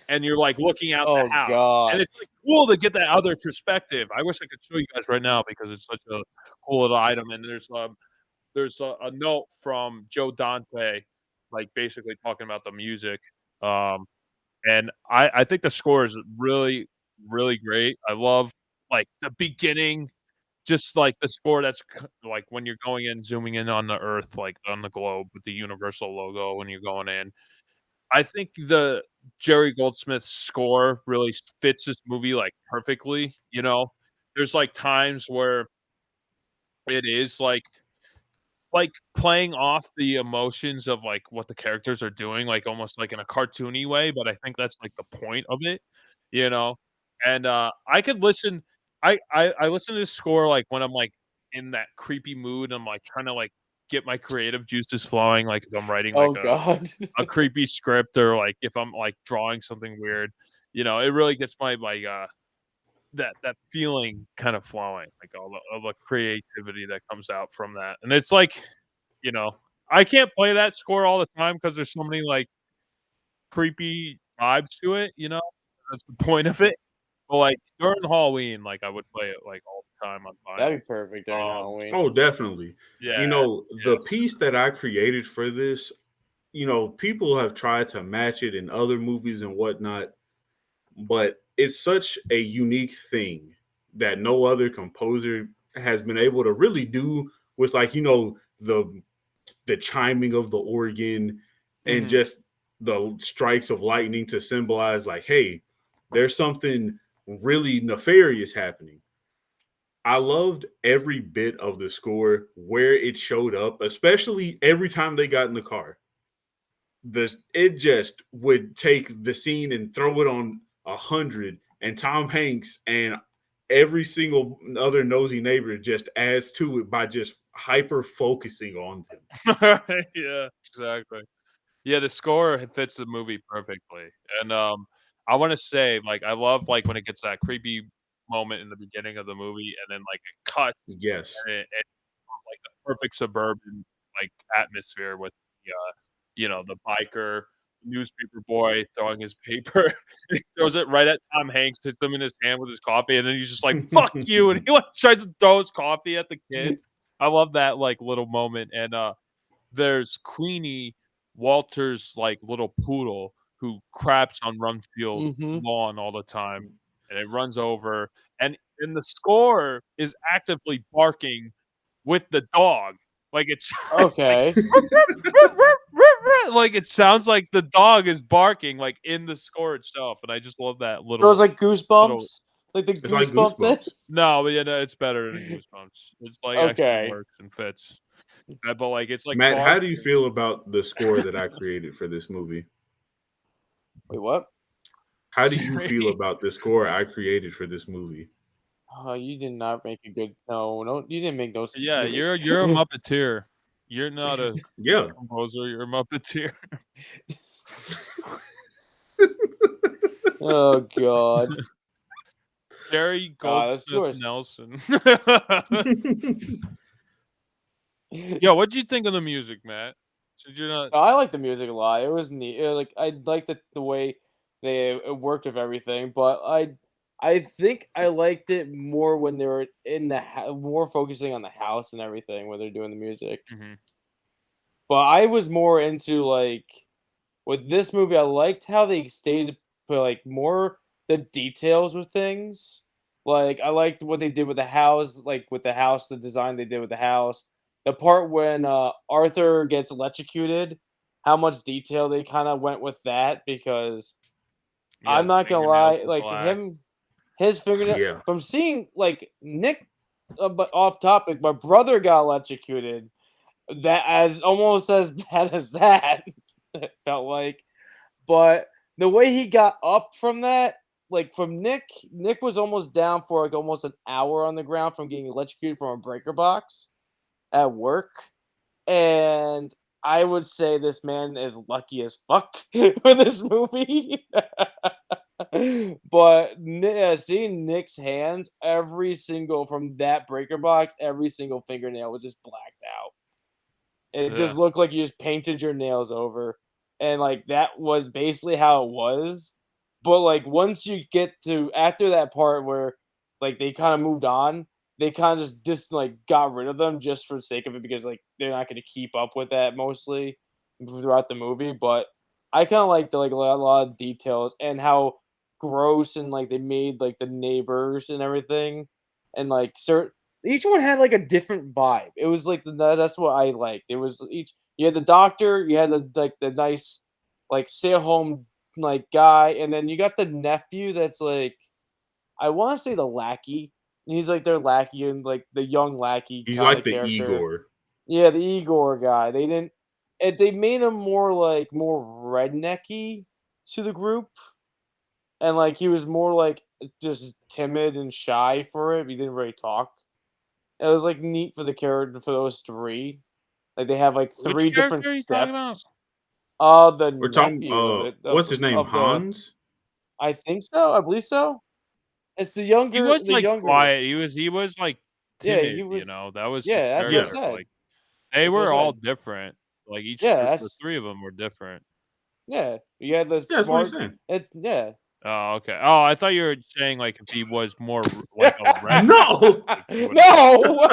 and you're looking out the Oh house, and god. it's cool to get that other perspective. I wish I could show you guys right now because it's such a cool little item, and there's a note from Joe Dante, basically talking about the music. And I think the score is really, really great. I love the beginning, just the score that's when you're going in, zooming in on the Earth, on the globe with the Universal logo when you're going in. I think the Jerry Goldsmith score really fits this movie perfectly. There's times where it is playing off the emotions of, what the characters are doing, almost in a cartoony way, but I think that's, the point of it, you know? And, I could listen I listen to this score, when I'm, in that creepy mood, I'm, trying to, get my creative juices flowing, if I'm writing, Oh god. a creepy script or, if I'm, drawing something weird, it really gets my, that feeling kind of flowing, all the creativity that comes out from that, and it's you know, I can't play that score all the time because there's so many creepy vibes to it. That's the point of it. But during Halloween, I would play it all time on That'd vinyl. be perfect during Halloween. Oh, definitely. Yeah, You know, the yes. piece that I created for this, you know, people have tried to match it in other movies and whatnot, but it's such a unique thing that no other composer has been able to really do with, like, you know, the chiming of the organ and Mhm. just the strikes of lightning to symbolize, like, hey, there's something really nefarious happening. I loved every bit of the score where it showed up, especially every time they got in the car. It just would take the scene and throw it on 100, and Tom Hanks and every single other nosy neighbor just adds to it by just hyper focusing on them. Yeah, exactly. Yeah, the score fits the movie perfectly, and, I wanna say, like, I love, like, when it gets that creepy moment in the beginning of the movie, and then, like, it cuts, Yes. and it was, like, the perfect suburban, like, atmosphere with the biker newspaper boy throwing his paper. He throws it right at Tom Hanks, hits him in his hand with his coffee, and then he's just like, "Fuck you," and he, like, tries to throw his coffee at the kid. I love that, like, little moment, and, there's Queenie, Walter's, like, little poodle who craps on Rumsfield Mhm. lawn all the time, and it runs over, and the score is actively barking with the dog. Like, it's it's like, Okay. like, it sounds like the dog is barking, like, in the score itself, and I just love that So it's like little Goosebumps? Like the It's like Goosebumps thing? Goosebumps. No, but, yeah, no, it's better than Goosebumps. It's, like, actually Okay. works and fits. But, like, it's like Matt, how do you barking. feel about the score that I created for this movie? Wait, what? How do you feel Jerry. about the score I created for this movie? Oh, you did not make a good no, you didn't make no Yeah, you're a Muppeteer. You're not a Yeah. composer, you're a Muppeteer. Oh god. Jerry That's Goldsmith yours. Nelson. Yo, what'd you think of the music, Matt? Since you're not I like the music a lot. It was neat. Like I like the way they it worked with everything, but I think I liked it more when they were in the more focusing on the house and everything when they're doing the music. Mhm. But I was more into like with this movie. I liked how they stayed for like more the details with things. Like I liked what they did with the house, like with the house, the design they did with the house. The part when Arthur gets electrocuted, how much detail they kind of went with that because Yeah, I'm the not gonna fingernails lie, are like black. his fingernail Yeah. from seeing like Nick, but off topic, my brother got electrocuted. That as almost as bad as that, it felt like. But the way he got up from that, like from Nick was almost down for like almost an hour on the ground from getting electrocuted from a breaker box at work. And I would say this man is lucky as fuck for this movie. But seeing Nick's hands, every single from that breaker box, every single fingernail was just blacked out. It just Yeah. looked like you just painted your nails over, and, like, that was basically how it was, but, like, once you get to after that part where, like, they kinda moved on, they kinda just, like, got rid of them just for the sake of it because, like, they're not gonna keep up with that mostly throughout the movie, but I kinda liked the, like, a lot of details and how gross and, like, they made, like, the neighbors and everything, and, like, each one had, like, a different vibe. It was, like, that's what I liked. It was each you had the doctor, you had the nice, like, stay-at-home, like, guy, and then you got the nephew that's, like I wanna say the lackey. He's, like, their lackey and, like, the young lackey He's kinda like the character. Igor. Yeah, the Igor guy. They didn't they made him more, like, more rednecky to the group, and, like, he was more, like, just timid and shy for it. He didn't really talk. It was, like, neat for the character for those 3. Like, they have, like, Which 3 different character are you talking about? steps. The We're talking nephew of it what's his name? of the Hans? I think so, I believe so. It's He was, the like, younger quiet. He was, like, yeah, he timid, was that was his yeah, that's what I Yeah. character, said. like, they That's what I were all said. different. Like, each Yeah, the that's 3 of them were different. yeah, you had the Yeah, that's what he's smart saying. it's yeah. Oh, okay. Oh, I thought you were saying like if he was more like a redneck. No! Like, he would- No,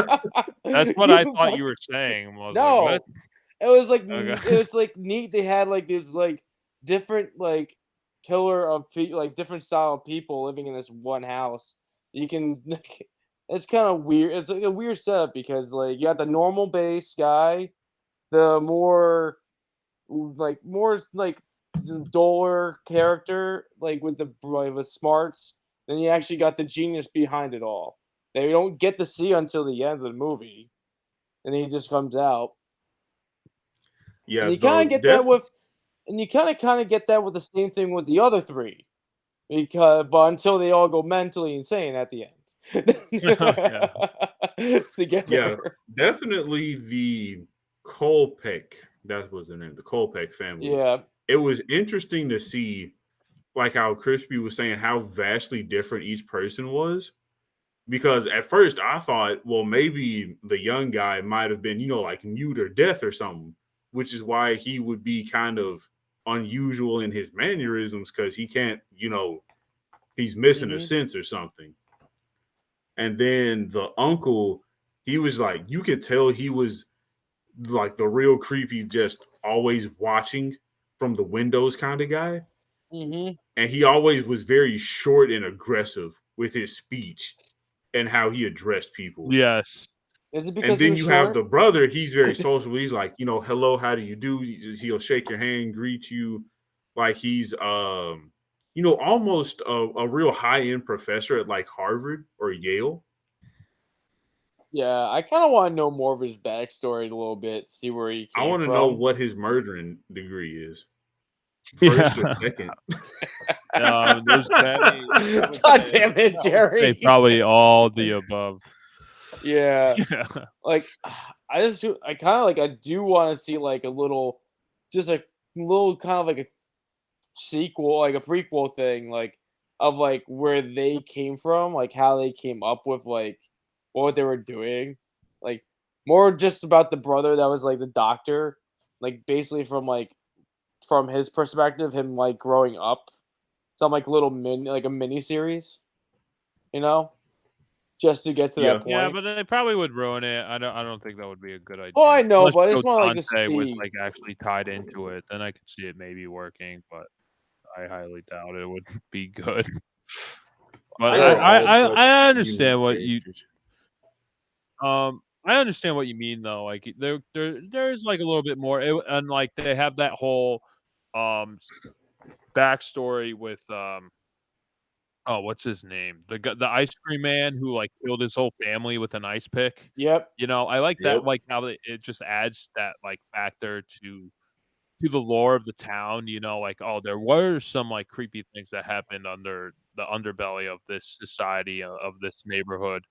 That's what I thought you were saying. I was like, what? No, it was like Okay. it was like neat. They had like this like different like pillar of people, like different style of people living in this one house. You can it's kind of weird. It's like a weird setup because like you got the normal base guy, the more like duller character, like with smarts. Then you actually got the genius behind it all. They don't get to see until the end of the movie, and he just comes out. Yeah, And you kind the of get that def with, and you kind of get that with the same thing with the other three, because but until they all go mentally insane at the Yeah. end yeah, together. definitely the Kolpek, that was the name, the Kolpek family. Yeah. It was interesting to see, like how Crispy was saying, how vastly different each person was. Because at first I thought, well, maybe the young guy might have been, like mute or deaf or something, which is why he would be kind of unusual in his mannerisms because he can't, he's missing a Hmm. sense or something. And then the uncle, he was like, you could tell he was like the real creepy, just always watching from the windows kind of guy. Hmm. And he always was very short and aggressive with his speech and how he addressed people. Yes. Is it And because he then was you have short? the brother. He's very social. He's like, hello, how do you do? He'll shake your hand, greet you, like he's, almost a real high end professor at like Harvard or Yale. Yeah, I kind of want to know more of his backstory a little bit, see where he I came want to know from. what his murdering degree is, first or Yeah. second. There's many. God damn it, Say Jerry. probably all the above. Yeah. Yeah. Like I kind of like I do want to see like a little, just a little kind of like a sequel, like a prequel thing, like of like where they came from, like how they came up with like what they were doing, like more just about the brother that was like the doctor, like basically from his perspective, him like growing up, some like little like a mini series, you know, just to get to Yeah, that Yeah, point. but they probably would ruin it. I don't think that would be a good idea. Oh, I know, Unless but I Joe just want like to Dante was see. like actually tied into it, then I could see it maybe working, but I highly doubt it would be good. But they I are Yeah. I all I, such I unique understand what you characters. I understand what you mean though. Like there's like a little bit more and like they have that whole um backstory with oh, what's his name? The ice cream man who, like, killed his whole family with an ice pick. Yep. I like that, Yep. like, how it just adds that, like, factor to the lore of the town, like, oh, there were some, like, creepy things that happened under the underbelly of this society, of this neighborhood,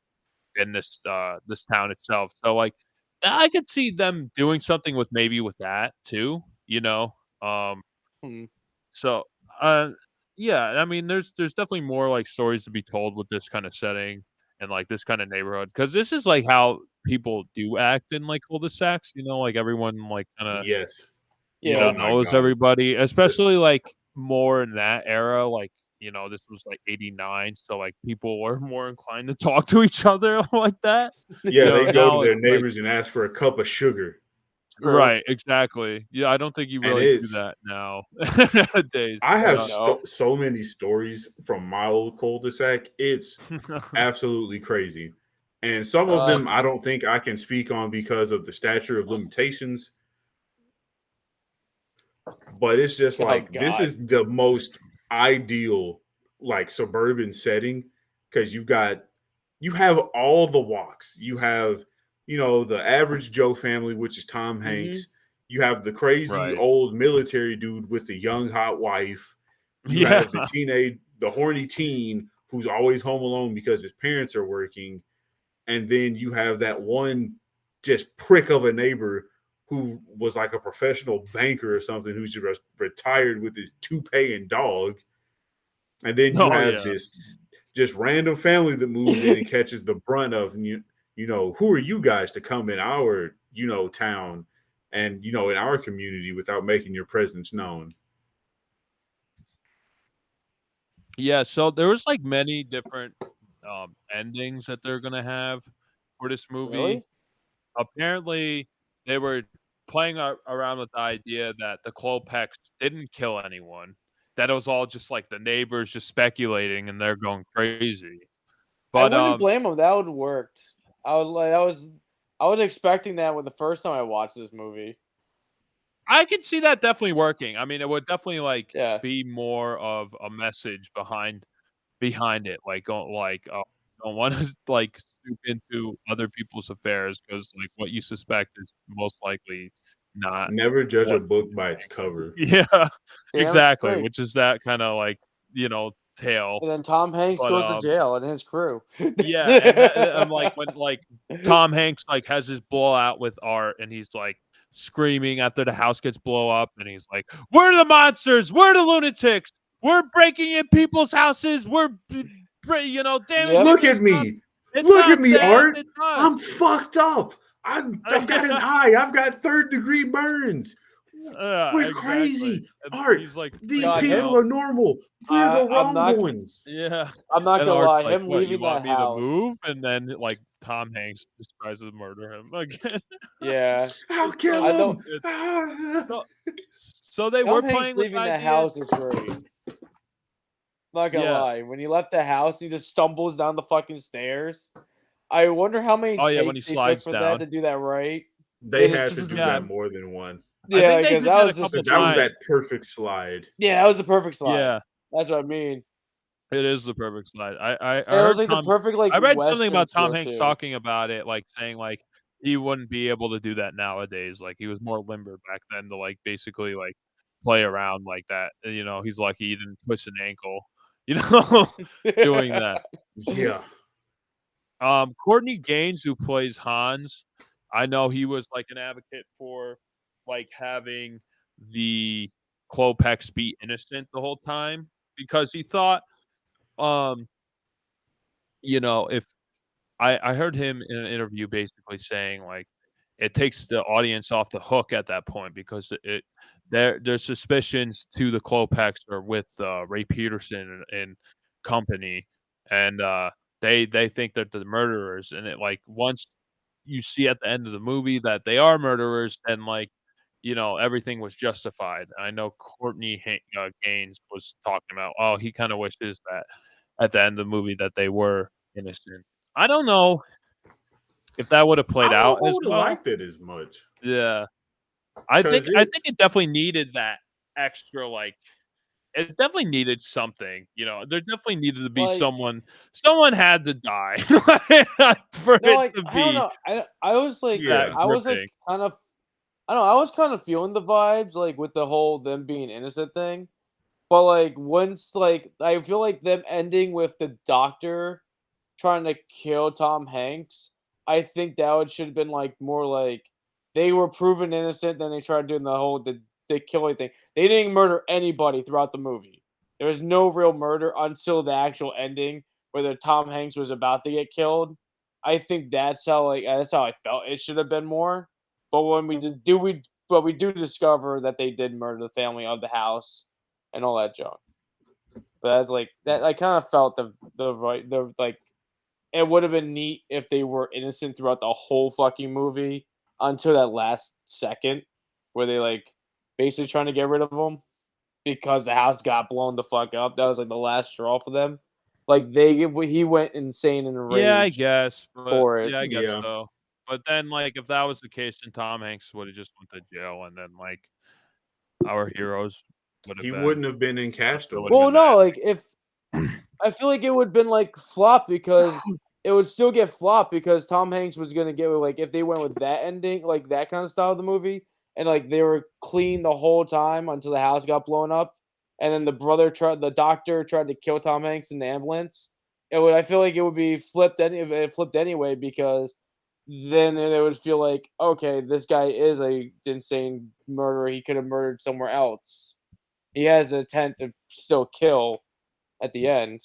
in this town itself. So, like, I could see them doing something with that too, you know? Um Hmm. so, uh, yeah, I mean, there's definitely more like stories to be told with this kind of setting and like this kind of neighborhood because this is like how people do act in like cul-de-sacs. Like everyone like kind of Yes. Yeah. Oh my knows God. everybody, Just especially like more in that era. Like this was like '89, so like people were more inclined to talk to each other like that. yeah, they go to Now their it's like neighbors and ask for a cup of sugar. True. right, exactly. Yeah, I don't think you And really do it's that now nowadays. I have But, No. so many stories from my old cul-de-sac. It's absolutely crazy. And some of Uh. them I don't think I can speak on because of the statute of limitations, but it's just Oh like this God. is the most ideal like suburban setting because you have all the walks. You have, the average Joe family, which is Tom Hmm. Hanks. You have the crazy right. old military dude with the young hot wife. You Yeah. have the horny teen who's always home alone because his parents are working. And then you have that one just prick of a neighbor who was like a professional banker or something who's just retired with his toupee and dog. And then you Oh, have yeah. this just random family that moves in and catches the brunt of who are you guys to come in our town and in our community without making your presence known. Yeah, so there was like many different endings that they're gonna have for this movie. Really? Apparently, they were playing around with the idea that the Klopeks didn't kill anyone. That it was all just like the neighbors just speculating, and they're going crazy. I But wouldn't blame them. That would worked. I was expecting that when the first time I watched this movie. I could see that definitely working. I mean, it would definitely like Yeah. be more of a message behind it. Don't want to like stoop into other people's affairs because like what you suspect is most likely not Never judge a what. book by its cover. Yeah, Damn exactly. straight. Which is that kind of like tale. And then Tom Hanks But goes to jail and his crew. yeah, and I'm like when like Tom Hanks like has his blowout with Art, and he's like screaming after the house gets blow up, and he's like, "We're the monsters! We're the lunatics! We're breaking in people's houses! Damaging Yep. Look their at stuff! me. It Look at sounds me, as Art. it does!" I'm fucked up. I've got an eye. I've got third-degree burns. We're Exactly. crazy. And Art, he's like, these God, people him. are normal. We're the I'm wrong not. ones. yeah. I'm not And gonna Art's lie. like, Him "What, you leaving want that me to house. move?" And then like Tom Hanks tries to murder him again. Yeah. I'll It's so I kill don't. him. it's Ah. so so they were Tom Hanks playing with the leaving that idea. house is great. Not gonna Yeah. lie. When he left the house, he just stumbles down the fucking stairs. I wonder how many Oh, yeah, when he takes they took slides for that down. to do that right. They They had to just do Yeah, that more than one. I yeah, think they because did that that a was just couple Because that was such. times. that perfect slide. Yeah, that was the perfect slide. Yeah, That's what I mean. it is the perfect slide. I And it was heard like the Tom perfect like I read something Western about Tom feel Hanks too. talking about it, like, saying, like, he wouldn't be able to do that nowadays, like, he was more limber back then to, like, basically, like, play around like that, he's lucky he didn't twist an ankle, you know, doing that. Yeah. Courtney Gaines, who plays Hans, I know he was like an advocate for like having the Klopeks be innocent the whole time because he thought, um, if I heard him in an interview basically saying like it takes the audience off the hook at that point because their suspicions to the Klopeks are with Ray Peterson and company, and they think that the murderers, and it like once you see at the end of the movie that they are murderers, then like everything was justified. I know Courtney Gaines was talking about, oh, he kind of wishes that at the end of the movie that they were innocent. I don't know if that would have I played don't know out if I as would have well. liked it as much. Yeah. I think Because I it's think it definitely needed that extra, like it definitely needed something, there definitely needed to be Like someone had to die for no, it like to I don't be know. yeah. that I was like gripping. kind of I don't know. I was kind of feeling the vibes like with the whole them being innocent thing. But like once like I feel like them ending with the doctor trying to kill Tom Hanks, I think that would should have been like more like they were proven innocent, then they tried doing the killing thing. They didn't murder anybody throughout the movie. There was no real murder until the actual ending where the Tom Hanks was about to get killed. I think that's how I felt it should have been more. But when we do discover that they did murder the family of the house and all that junk. But that's like that I kind of felt the right the like it would have been neat if they were innocent throughout the whole fucking movie until that last second where they like basically trying to get rid of him because the house got blown the fuck up. That was like the last straw for them. Like he went insane and Yeah, I enraged guess, but for it. yeah, I guess Yeah. so. But then, like, if that was the case, then Tom Hanks would have just went to jail, and then, like, our heroes would have He been wouldn't have been in it would have Well, been Castaway. no, that. like if I feel like it would have been like flop because it would still get flop because Tom Hanks was gonna get like if they went with that ending, like that kind of style of the movie, and like they were clean the whole time until the house got blown up, and then the doctor tried to kill Tom Hanks in the ambulance. I feel like it would be flipped if it flipped anyway because then it would feel like okay, this guy is a insane murderer. He could have murdered somewhere else. He has the intent to still kill at the end,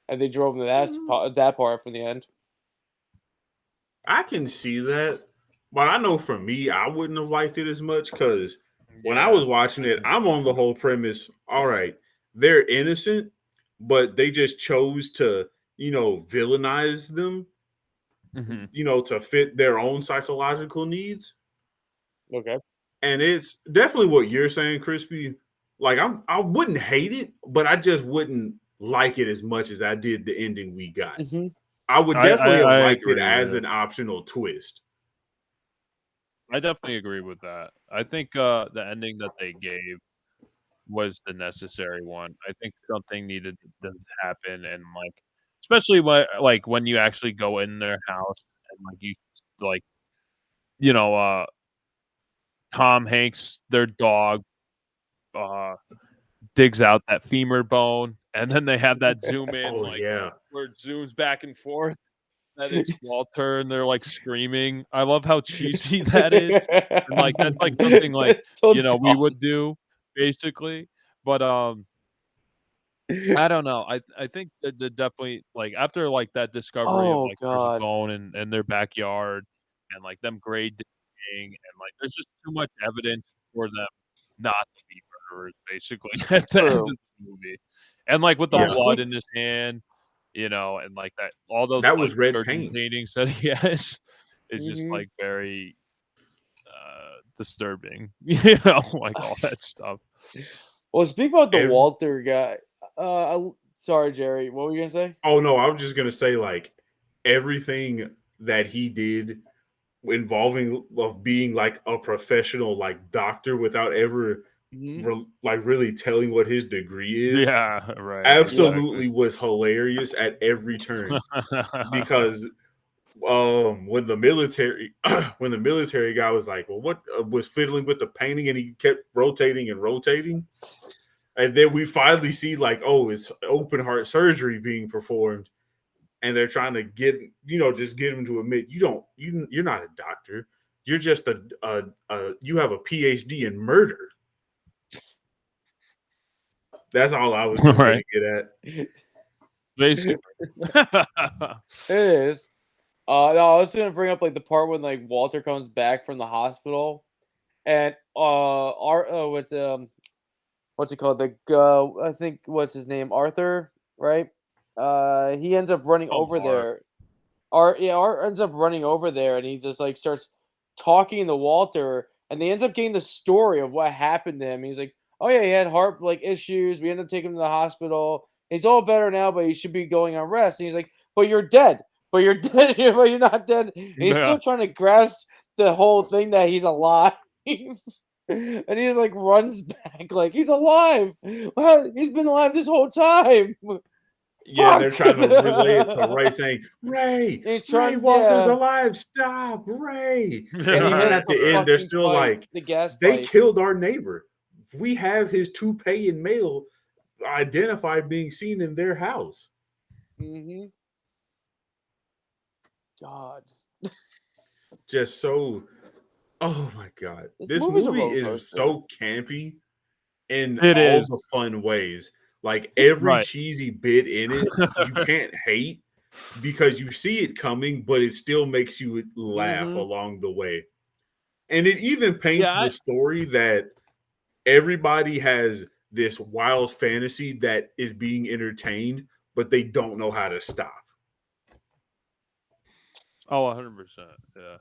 and they drove him to Mm, that part from the end. I can see that. But I know for me, I wouldn't have liked it as much because when I Yeah. was watching it, I'm on the whole premise, all right, they're innocent, but they just chose to, villainize them, Mhm. to fit their own psychological needs. Okay. And it's definitely what you're saying, Crispy. Like I wouldn't hate it, but I just wouldn't like it as much as I did the ending we got. Mm-hmm. I would I definitely have liked it agree, as yeah. an optional twist. I definitely agree with that. I think, the ending that they gave was the necessary one. I think something needed to happen, and, like, especially when you actually go in their house and, like, like, you know, Tom Hanks, their dog, uh, digs out that femur bone, and then they have that zoom in, Oh like, yeah. where it zooms back and forth, that it's Walter, and they're, like, screaming. I love how cheesy that is, and, like, that's, like, something, like, It's so we dumb. would do, basically, but, I don't know. I think that the definitely like after like that discovery of Oh like there's a God. bone in their backyard and like them grade digging and like there's just too much evidence for them not to be murderers basically at the end of True. the movie. And like with the Yeah. blood in his hand, and like that all those That like was red surgeon paint. paintings that he has is just Mm-hmm. like very disturbing. Like all that stuff. Well, speak about the Ev- Walter guy. Sorry, Jerry. What were you gonna say? Oh no, I was just gonna say like everything that he did involving of being like a professional like doctor without ever Mm-hmm. like really telling what his degree is Yeah, right, absolutely was hilarious at every turn exactly. because when the military when the military guy was like, well, what was fiddling with the painting and he kept rotating and rotating, and then we finally see like, oh, it's open heart surgery being performed, and they're trying to just get him to admit you're not a doctor, you're just you have a PhD in murder. That's all I was just gonna Right. get at. Basically. It is. No, I was gonna bring up like the part when like Walter comes back from the hospital, and what's it called? I think what's his name? Arthur, right? He ends up running Oh, over Art. there. Art ends up running over there, and he just like starts talking to Walter, and they ends up getting the story of what happened to him. He's like, "Oh yeah, he had heart like issues. We ended up taking him to the hospital. He's all better now, but he should be going on rest." And he's like, "But you're dead. But you're dead. But you're not dead." And he's Yeah. still trying to grasp the whole thing that he's alive. And he just like runs back like he's alive. Well, he's been alive this whole time. Yeah, they're Fuck. trying to relay it to Ray, saying, He's Ray trying, Walter's yeah. alive, stop, Ray. And And he even hits at the the end, they're fucking still pipe, like, the gas they pipe. killed our neighbor. We have his toupee and mail identified being seen in their house. Mm-hmm. God. Just so, oh my God. This This movie's a movie roller is coaster. so campy in It all is. the fun ways. Like every Right. cheesy bit in it, you can't hate because you see it coming, but it still makes you laugh Mm-hmm. along the way. And it even paints Yeah, the story that everybody has this wild fantasy that is being entertained, but they don't know how to stop. 100%. Yeah.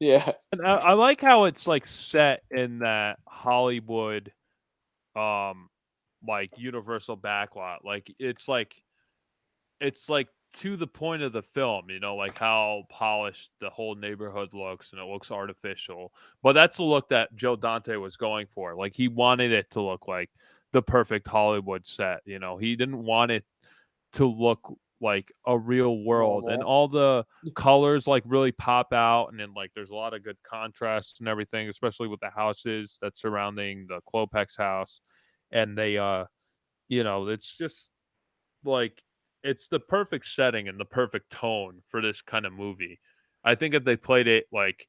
Yeah. And I like how it's like set in that Hollywood um like universal backlot. Like it's like to the point of the film, like how polished the whole neighborhood looks and it looks artificial. But that's the look that Joe Dante was going for. Like he wanted it to look like the perfect Hollywood set, He didn't want it to look like a real world and Normal. all the colors like really pop out and then like there's a lot of good contrast and everything, especially with the houses that's surrounding the Klopeks house. And they it's just like it's the perfect setting and the perfect tone for this kind of movie. I think if they played it like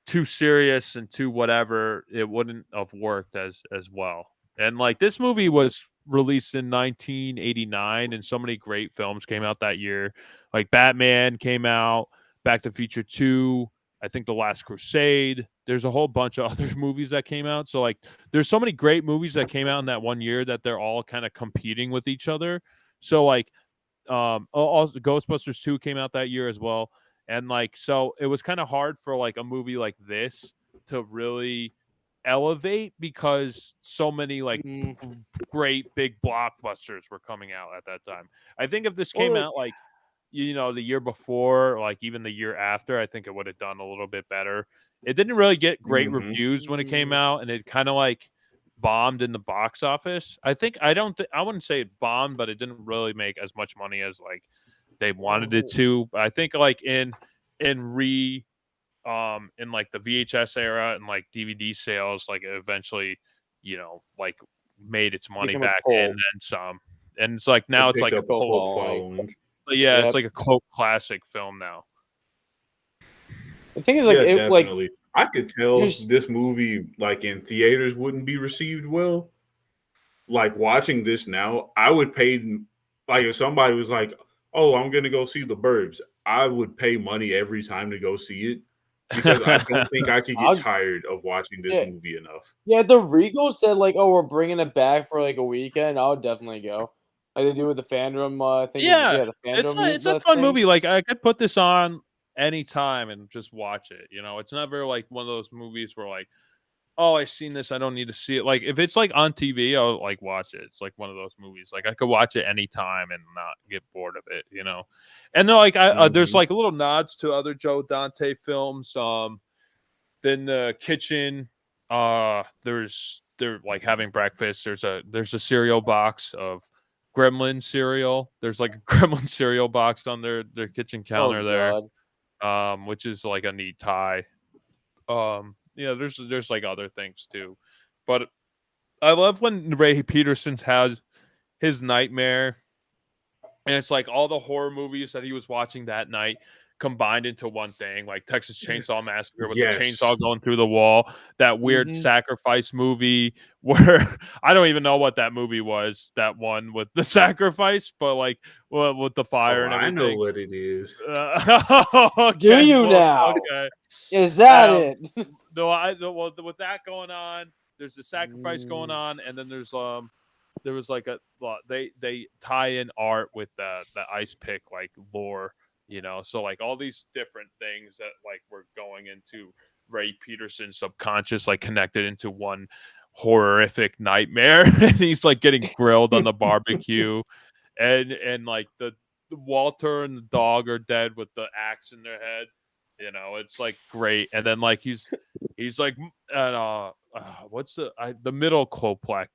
too serious and too whatever, it wouldn't have worked as well. And like this movie was released in 1989 and so many great films came out that year. Like Batman came out, Back to Future 2, I think The Last Crusade. There's a whole bunch of other movies that came out. So like there's so many great movies that came out in that one year that they're all kind of competing with each other. So like also Ghostbusters 2 came out that year as well. And like so it was kind of hard for like a movie like this to really elevate because so many like Mm. great big blockbusters were coming out at that time. I think if this came Well, out like the year before, like even the year after, I think it would have done a little bit better. It didn't really get great Mhm. reviews when it came mm, out, and it kind of like bombed in the box office. I wouldn't say it bombed, but it didn't really make as much money as like they wanted it oh, to. I think like in re in like the VHS era and like DVD sales, like it eventually, like made its money became a back and cult. then some. And it's like now It it's picked like a up a Cult cult. cult following. following. Yeah, it's Yep. like a cult classic film now. The thing is, like, Yeah, it, like, definitely. I could tell here's this movie, like in theaters, wouldn't be received well. Like watching this now, I would pay. Like if somebody was like, "Oh, I'm gonna go see the Burbs," I would pay money every time to go see it because I don't think I could get I'll, tired of watching this yeah, movie enough. yeah. The Regal said like, "Oh, we're bringing it back for like a weekend." I would definitely go. Like they do with the fandom. I think it was Yeah, the it's fandom a fun movie. things. Like I could put this on anytime and just watch it. It's never like one of those movies where like, oh, I've seen this, I don't need to see it. Like if it's like on TV, I'll like watch it. It's like one of those movies. Like I could watch it anytime and not get bored of it. And then like there's Hmm. like little nods to other Joe Dante films. Then the kitchen, they're like having breakfast. There's a cereal box of Gremlin cereal. There's like a Gremlin cereal box on their kitchen Oh counter there, God. which is like a neat tie. There's like other things too, but I love when Ray Peterson has his nightmare, and it's like all the horror movies that he was watching that night combined into one thing, like Texas Chainsaw Massacre with the Yes. chainsaw going through the wall, that weird Mm-hmm. sacrifice movie where I don't even know what that movie was, that one with the sacrifice, but like with the fire Oh, and I know everything. what it is. Do Okay, you well, now? okay. Is that Um, it? no, well, with that going on, there's the sacrifice going Mm. on, and then there was like they tie in art with the ice pick like lore, so like all these different things that like were going into Ray Peterson's subconscious, like connected into one horrific nightmare, and he's like getting grilled on the barbecue, and like the Walter and the dog are dead with the axe in their head. It's like great, and then like he's like, and what's the middle Klopek?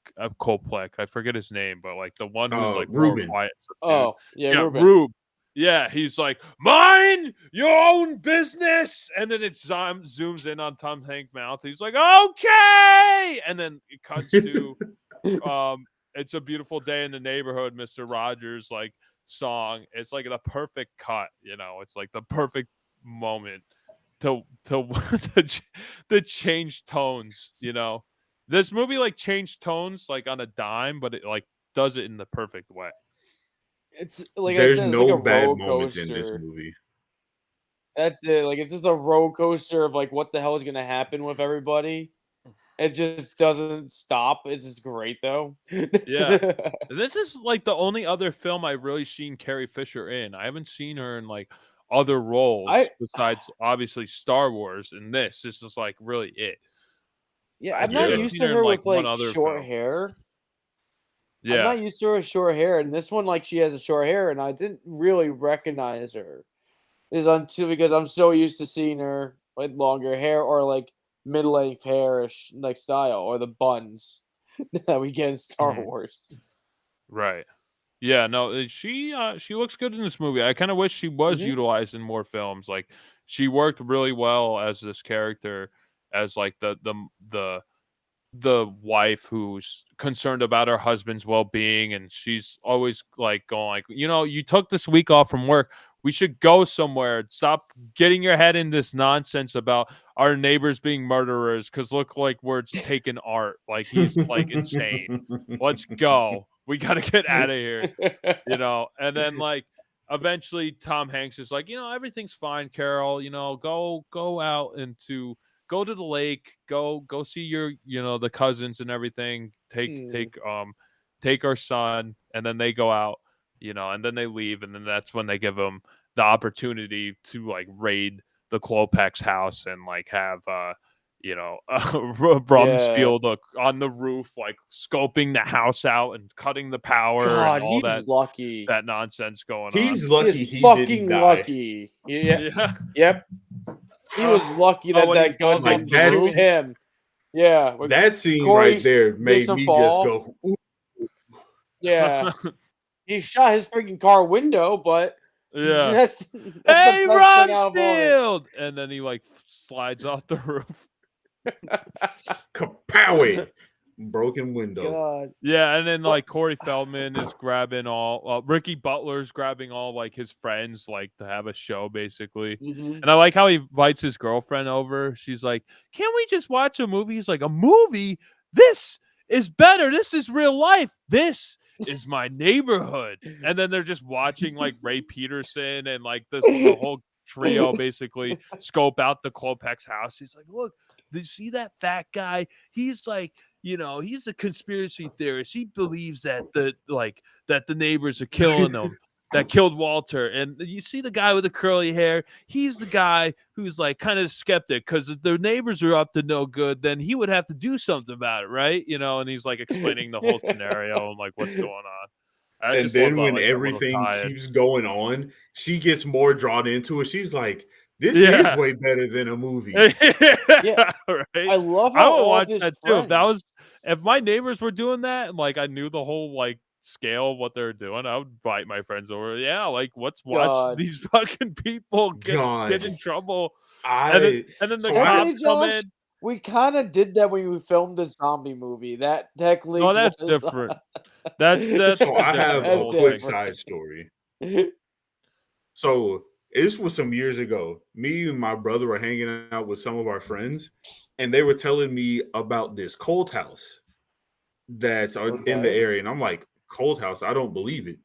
I forget his name, but like the one who's like more Ruben. quiet, dude. Oh yeah, Yeah, Ruben. Rube. Yeah, he's like, mind your own business, and then it zooms in on Tom Hanks' mouth. He's like, okay, and then it cuts to It's a Beautiful Day in the Neighborhood, Mr. Rogers like song. It's like the perfect cut, it's like the perfect moment to to change tones. This movie like changed tones like on a dime, but it like does it in the perfect way. It's like I There's said, it's like no a bad roller moments in this coaster. movie. That's it. Like it's just a roller coaster of like what the hell is gonna happen with everybody. It just doesn't stop. It's just great though. Yeah. This is like the only other film I've really seen Carrie Fisher in. I haven't seen her in like other I roles besides obviously Star Wars, and this is like really it. yeah, I I'm think not I've Yeah. used seen to her in her like with one like other short film. hair. I'm Yeah. not used to her with short hair, and this one like she has a short hair, and I didn't really recognize her. Is until because I'm so used to seeing her with longer hair or like mid-length hairish like style or the buns that we get in Star Mhm. Wars. Right. Yeah, no, she looks good in this movie. I kind of wish she was Hmm. utilized in more films. Like she worked really well as this character, as like the wife who's concerned about her husband's well-being, and she's always like going like, you took this week off from work, we should go somewhere, stop getting your head in this nonsense about our neighbors being murderers, because look like we're taking art, like he's like insane, let's go, we gotta get out of here. And then like eventually Tom Hanks is like, everything's fine, Carol, go out into go to the lake, go see your, the cousins and everything. Take our son, and then they go out and then they leave, and then that's when they give them the opportunity to like raid the Klopeks house and like have Rumsfield on the roof, like scoping the house out and cutting the power and God, all he's lucky. that nonsense going He's on. lucky He's he fucking didn't die. lucky. Yeah. Yeah. Yep. He was lucky that when he that gun falls off didn't the shoot roof? him. Yeah. when That scene Corey right there makes made him me just fall. go, ooh. Yeah. He shot his freaking car window, but Yeah. that's Hey, the best thing out of all it. Rumsfield! And then he like slides off the roof. Kapowie! Broken window. God. Yeah, and then like Corey Feldman is grabbing all Ricky Butler's grabbing all like his friends like to have a show basically. Mhm. And I like how he invites his girlfriend over. She's like, "Can't we just watch a movie?" He's like, "A movie? This is better. This is real life. This is my neighborhood." And then they're just watching like Ray Peterson and like the whole trio basically scope out the Klopeks house. He's like, "Look, did you see that fat guy? He's like, he's a conspiracy theorist. He believes that the neighbors are killing him, that killed Walter. And you see the guy with the curly hair. He's the guy who's like kind of skeptic because if the neighbors are up to no good, then he would have to do something about it, right? And he's like explaining the whole scenario and like what's going on. And then when everything keeps going on, she gets more drawn into it. She's like, this is way better than a movie. Yeah. Right? I love how I would all watch his that friends. too. That was if my neighbors were doing that and like I knew the whole like scale of what they're doing, I would invite my friends over. Yeah, like let's watch these fucking people get in trouble. And then the cops come in. We kind of did that when we filmed the zombie movie. That technically. Oh, that's different. That's so I have a quick different. side story. So this was some years ago. Me and my brother were hanging out with some of our friends, and they were telling me about this cult house that's in the area. And I'm like, cult house? I don't believe it.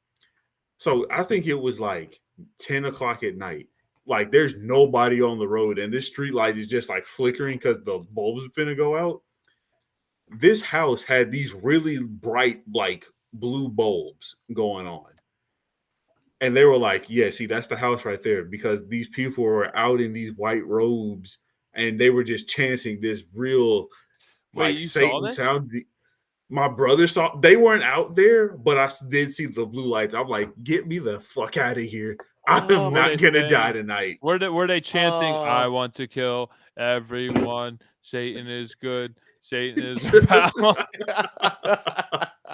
So I think it was like 10 o'clock at night. Like there's nobody on the road, and this street light is just like flickering because the bulbs are finna go out. This house had these really bright, like blue bulbs going on. And they were like, yeah, see, that's the house right there, because these people were out in these white robes and they were just chanting this real like Satan sound. My brother saw, they weren't out there, but I did see the blue lights. I'm like, get me the fuck out of here. I'm not gonna die tonight. Were they chanting, I want to kill everyone, Satan is good, Satan is a pal?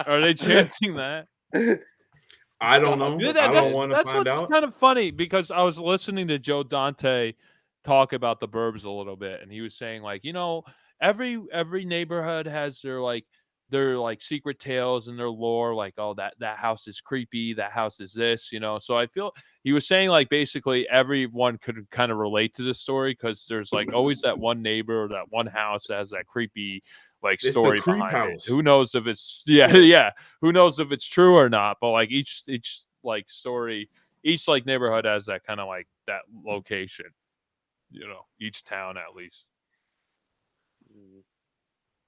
Are they chanting that? I don't know. I don't want to find out. That's what's kind of funny, because I was listening to Joe Dante talk about the Burbs a little bit, and he was saying like, every neighborhood has their secret tales and their lore, like, oh, that house is creepy, that house is this, So I feel he was saying like basically everyone could kind of relate to this story, because there's like always that one neighbor or that one house that has that creepy story behind it. Who knows if it's who knows if it's true or not, but like each story, each neighborhood has that kind of like that location, each town at least.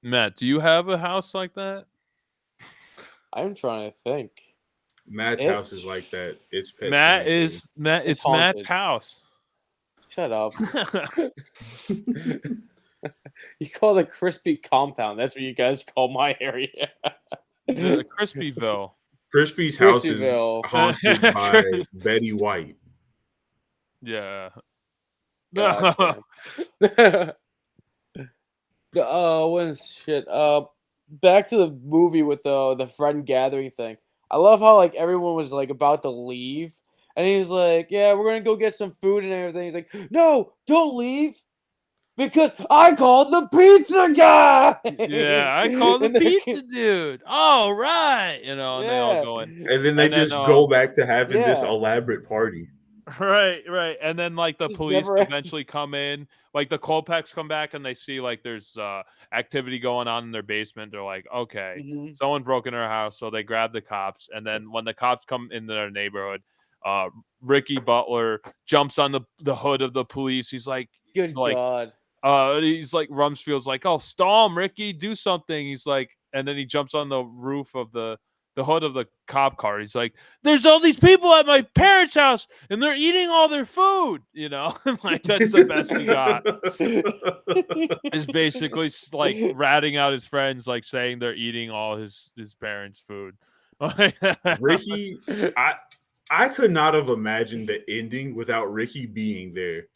Matt, do you have a house like that? I'm trying to think. Matt's house is like that. It's It's Matt's house. Shut up. You call it a crispy compound. That's what you guys call my area. Crispyville. Crispy's house is haunted by Betty White. Yeah. Shit. Back to the movie with the friend gathering thing. I love how everyone was about to leave, and he's like, "Yeah, we're gonna go get some food and everything." He's like, "No, don't leave, because I called the pizza guy." Yeah, I called the pizza dude. All right, and they all go in, and then they just go back to having this elaborate party. Right. And then the police eventually come in, the Klopeks come back and they see there's activity going on in their basement. They're like, okay, someone broke in our house, so they grab the cops. And then when the cops come into their neighborhood, Ricky Butler jumps on the hood of the police. He's like, good God. He's like, Rumsfield's like, oh, stall him, Ricky, do something. He's like, and then he jumps on the roof of the the hood of the cop car. He's like, "There's all these people at my parents' house, and they're eating all their food." You know, like that's the best he got. Is basically like ratting out his friends, like saying they're eating all his parents' food. Ricky, I could not have imagined the ending without Ricky being there,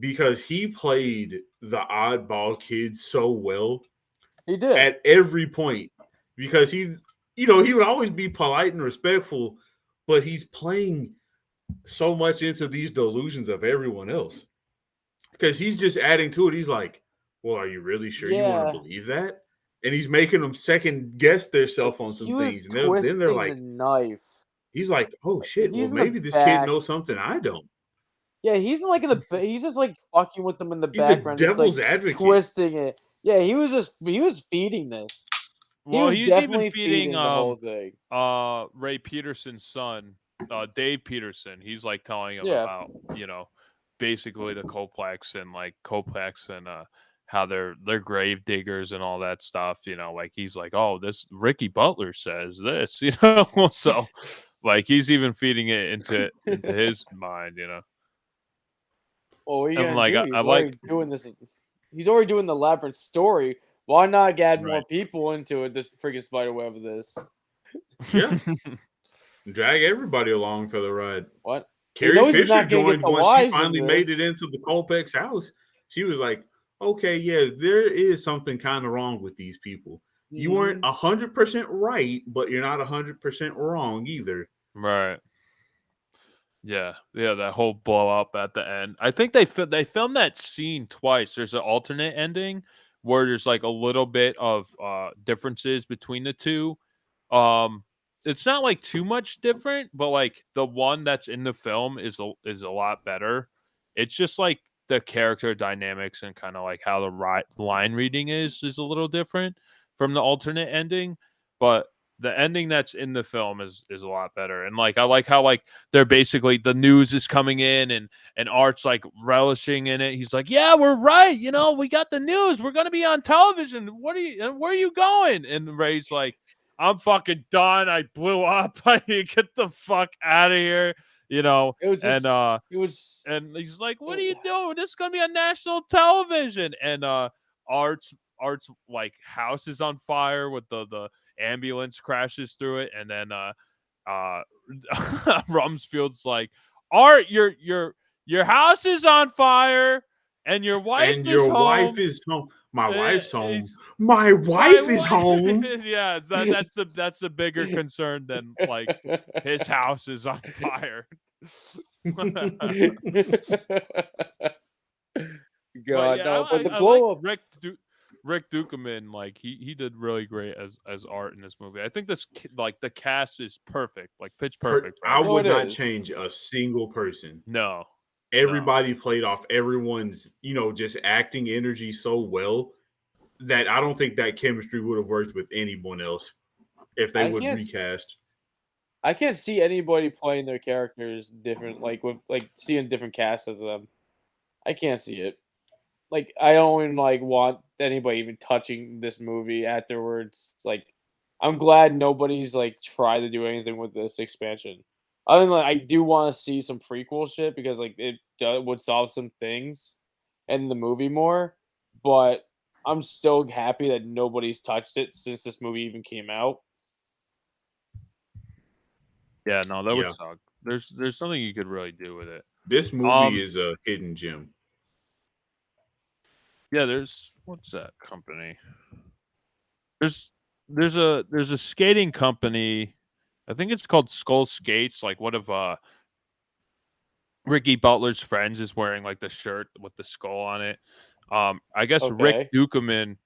because he played the oddball kid so well. He did at every point, because he would always be polite and respectful, but he's playing so much into these delusions of everyone else, because he's just adding to it. He's like, well, are you really sure you want to believe that? And he's making them second guess themselves on some things, and then they're like, the knife. He's like, oh shit, He's well in the maybe this back. kid knows something I don't. Yeah, he's in like in the he's just like fucking with them in the He's background, the just devil's like advocate. twisting it. Yeah, he was feeding this. Well, he was he's definitely even feeding the whole thing. Ray Peterson's son, Dave Peterson. He's like telling him Yeah. about, you know, basically the Klopeks and how they're grave diggers and all that stuff, you know, like he's like, oh, this Ricky Butler says this, you know. So like he's even feeding it into his mind, you know. Well, what are you And gonna like do? I He's like already doing this. He's already doing the labyrinth story. Why not add more Right. people into it? This freaking spiderweb of this. Yeah. Drag everybody along for the ride. What? Carrie Fisher joined once she finally made it into the Klopeks house. She was like, okay, yeah, there is something kind of wrong with these people. You weren't 100% right, but you're not 100% wrong either. Right. Yeah, that whole blow up at the end. I think they filmed that scene twice. There's an alternate ending where there's like a little bit of differences between the two. It's not like too much different, but like the one that's in the film is a lot better. It's just like the character dynamics and kind of like how the line reading is a little different from the alternate ending, but the ending that's in the film is a lot better. And like I like how like they're basically the news is coming in and Art's like relishing in it. He's like, "Yeah, we're right. You know, we got the news. We're gonna be on television. Where are you going?" And Ray's like, "I'm fucking done. I blew up. I need to get the fuck out of here." You know, It was just, and he's like, "What are you doing? This is gonna be on national television." And Art's house is on fire with the ambulance crashes through it, and then Rumsfield's like, "Art, your house is on fire, and your wife is home. My wife's home. My wife is home. Yeah, that's the bigger concern than like his house is on fire. God, yeah, but the blow up. Rick Ducommun, like he did really great as Art in this movie. I think this like the cast is perfect, like pitch perfect. I would not change a single person. No, everybody played off everyone's just acting energy so well that I don't think that chemistry would have worked with anyone else if they would recast. I can't see anybody playing their characters different, like with like seeing different casts as them. I can't see it. Like I don't even like want anybody even touching this movie afterwards. Like I'm glad nobody's like tried to do anything with this expansion. Other than I do want to see some prequel shit because like it would solve some things in the movie more. But I'm still happy that nobody's touched it since this movie even came out. Yeah, no, that would suck. There's something you could really do with it. This movie is a hidden gem. Yeah, what's that company? There's a skating company. I think it's called Skull Skates. Like one of Ricky Butler's friends is wearing like the shirt with the skull on it. I guess Rick Ducommun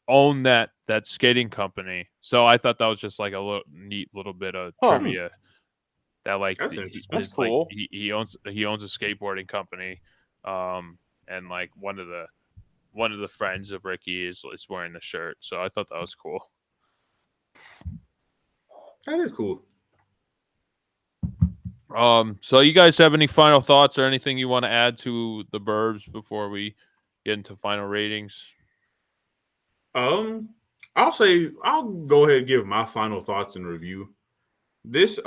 owned that skating company. So I thought that was just like a neat little bit of trivia. That like that's cool. Like, he owns a skateboarding company, and like one of the friends of Ricky is wearing the shirt. So I thought that was cool. That is cool. So you guys have any final thoughts or anything you want to add to the Burbs before we get into final ratings? I'll go ahead and give my final thoughts and review. This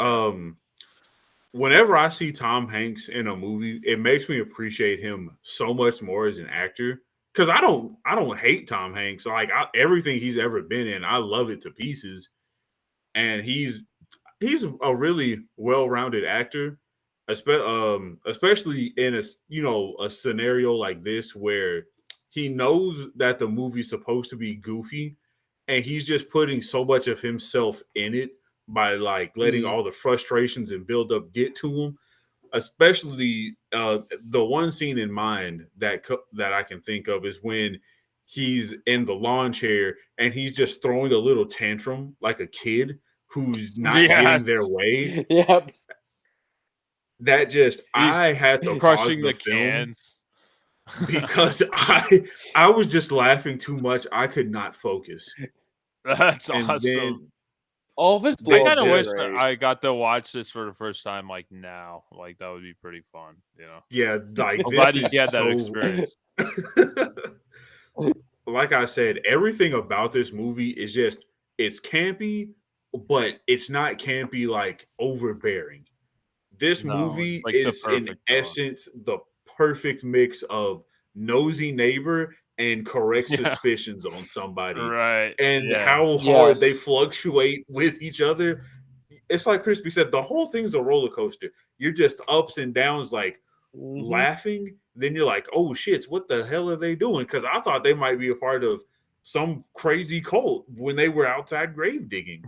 whenever I see Tom Hanks in a movie, it makes me appreciate him so much more as an actor. Because I don't hate Tom Hanks. Like everything he's ever been in, I love it to pieces. And he's a really well-rounded actor, especially in a scenario like this where he knows that the movie's supposed to be goofy, and he's just putting so much of himself in it by like letting all the frustrations and buildup get to him. Especially the one scene in mind that I can think of is when he's in the lawn chair and he's just throwing a little tantrum like a kid who's not Yes. getting their way. Yep. That just He's I had to pause crushing the the film cans. because I was just laughing too much. I could not focus. That's And awesome. then All of his They I blow-ups kind of are wish just- that great. I got to watch this for the first time, like now. Like that would be pretty fun, you know. yeah, like I'm this glad you is had that so experience. like I said, everything about this movie is just it's campy, but it's not campy like overbearing. This No, movie it's like the is in perfect tone. essence the perfect mix of nosy neighbor and correct Yeah. suspicions on somebody. Right. And yeah. how hard they Yes. fluctuate with each other. It's like Crispy said, the whole thing's a roller coaster. You're just ups and downs, like laughing. Then you're like, oh shit, what the hell are they doing? Because I thought they might be a part of some crazy cult when they were outside grave digging.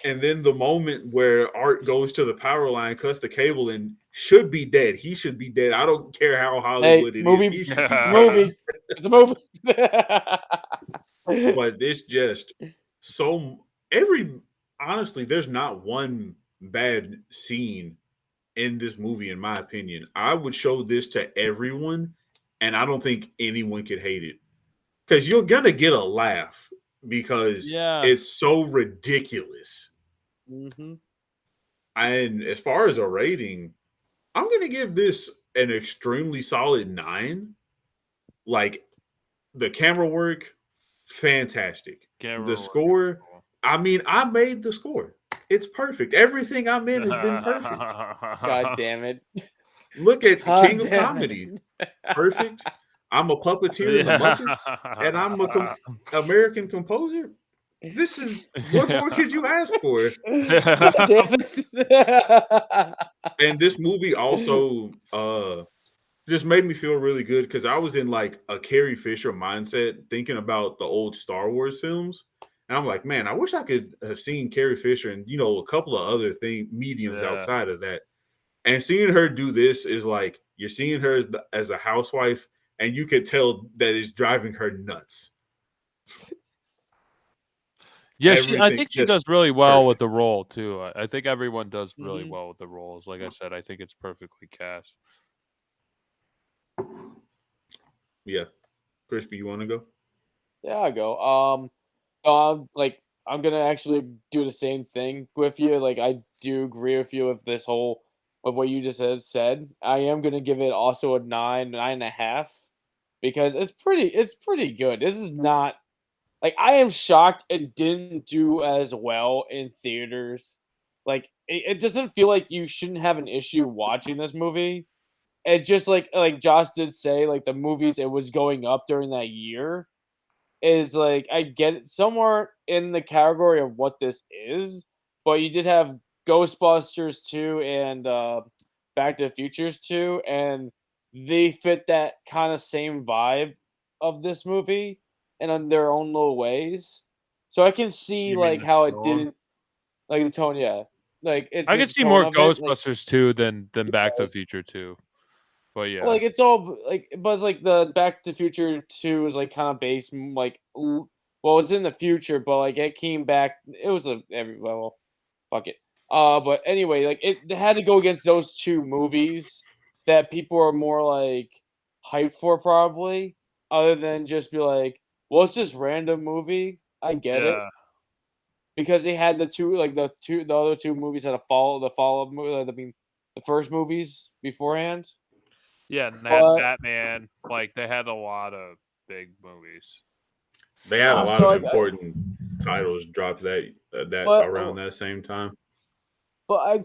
And then the moment where Art goes to the power line, cuts the cable, and should be dead. He should be dead. I don't care how Hollywood it movie- is. He should be dead. Movie. It's a movie. But this just honestly, there's not one bad scene in this movie, in my opinion. I would show this to everyone, and I don't think anyone could hate it. Because you're gonna get a laugh because Yeah. it's so ridiculous. And as far as a rating, I'm gonna give this an extremely solid 9. Like the camera work, fantastic. Camera The work. score, I mean, I made the score. It's perfect. Everything I'm in has been perfect. God damn it. Look at God King of damn Comedy. it. Perfect. I'm a puppeteer in the Muppets, and I'm a American composer. This is what more could you ask for? God damn it. And this movie also just made me feel really good because I was in like a Carrie Fisher mindset thinking about the old Star Wars films. And I'm like, man, I wish I could have seen Carrie Fisher and, a couple of other mediums outside of that. And seeing her do this is like, you're seeing her as a housewife, and you could tell that it's driving her nuts. Yeah, I Everything think she just does really well with perfect. the role too. I think everyone does really well with the roles. Like I said, I think it's perfectly cast. Yeah. Crispy, you want to go? Yeah, I'll go. I'm gonna actually do the same thing with you. Like, I do agree with you with this whole of what you just said. I am gonna give it also a 9.5, because it's pretty good. This is not like, I am shocked it didn't do as well in theaters. Like, it doesn't feel like you shouldn't have an issue watching this movie. It just like Josh did say, like the movies it was going up during that year is like, I get it somewhere in the category of what this is, but you did have Ghostbusters 2 and Back to the Futures 2, and they fit that kind of same vibe of this movie and in their own little ways. So I can see You mean like the how it tone? didn't like the tone, yeah. Like it's I the could see tone more of it, like Ghostbusters 2 than Back to the Future 2. But yeah. like it's all like, but it's like the Back to the Future 2 is like kind of based well, it's in the future, but like it came back. It was well, fuck it. But anyway, like it had to go against those two movies that people are more like hyped for, probably, other than just be like, well, it's this random movie. I get it, Yeah. because they had the other two movies had a follow-up movie. I mean, the first movies beforehand. Yeah, and they had But Batman. Like they had a lot of big movies. They had a lot So, of important titles drop that but around that same time. I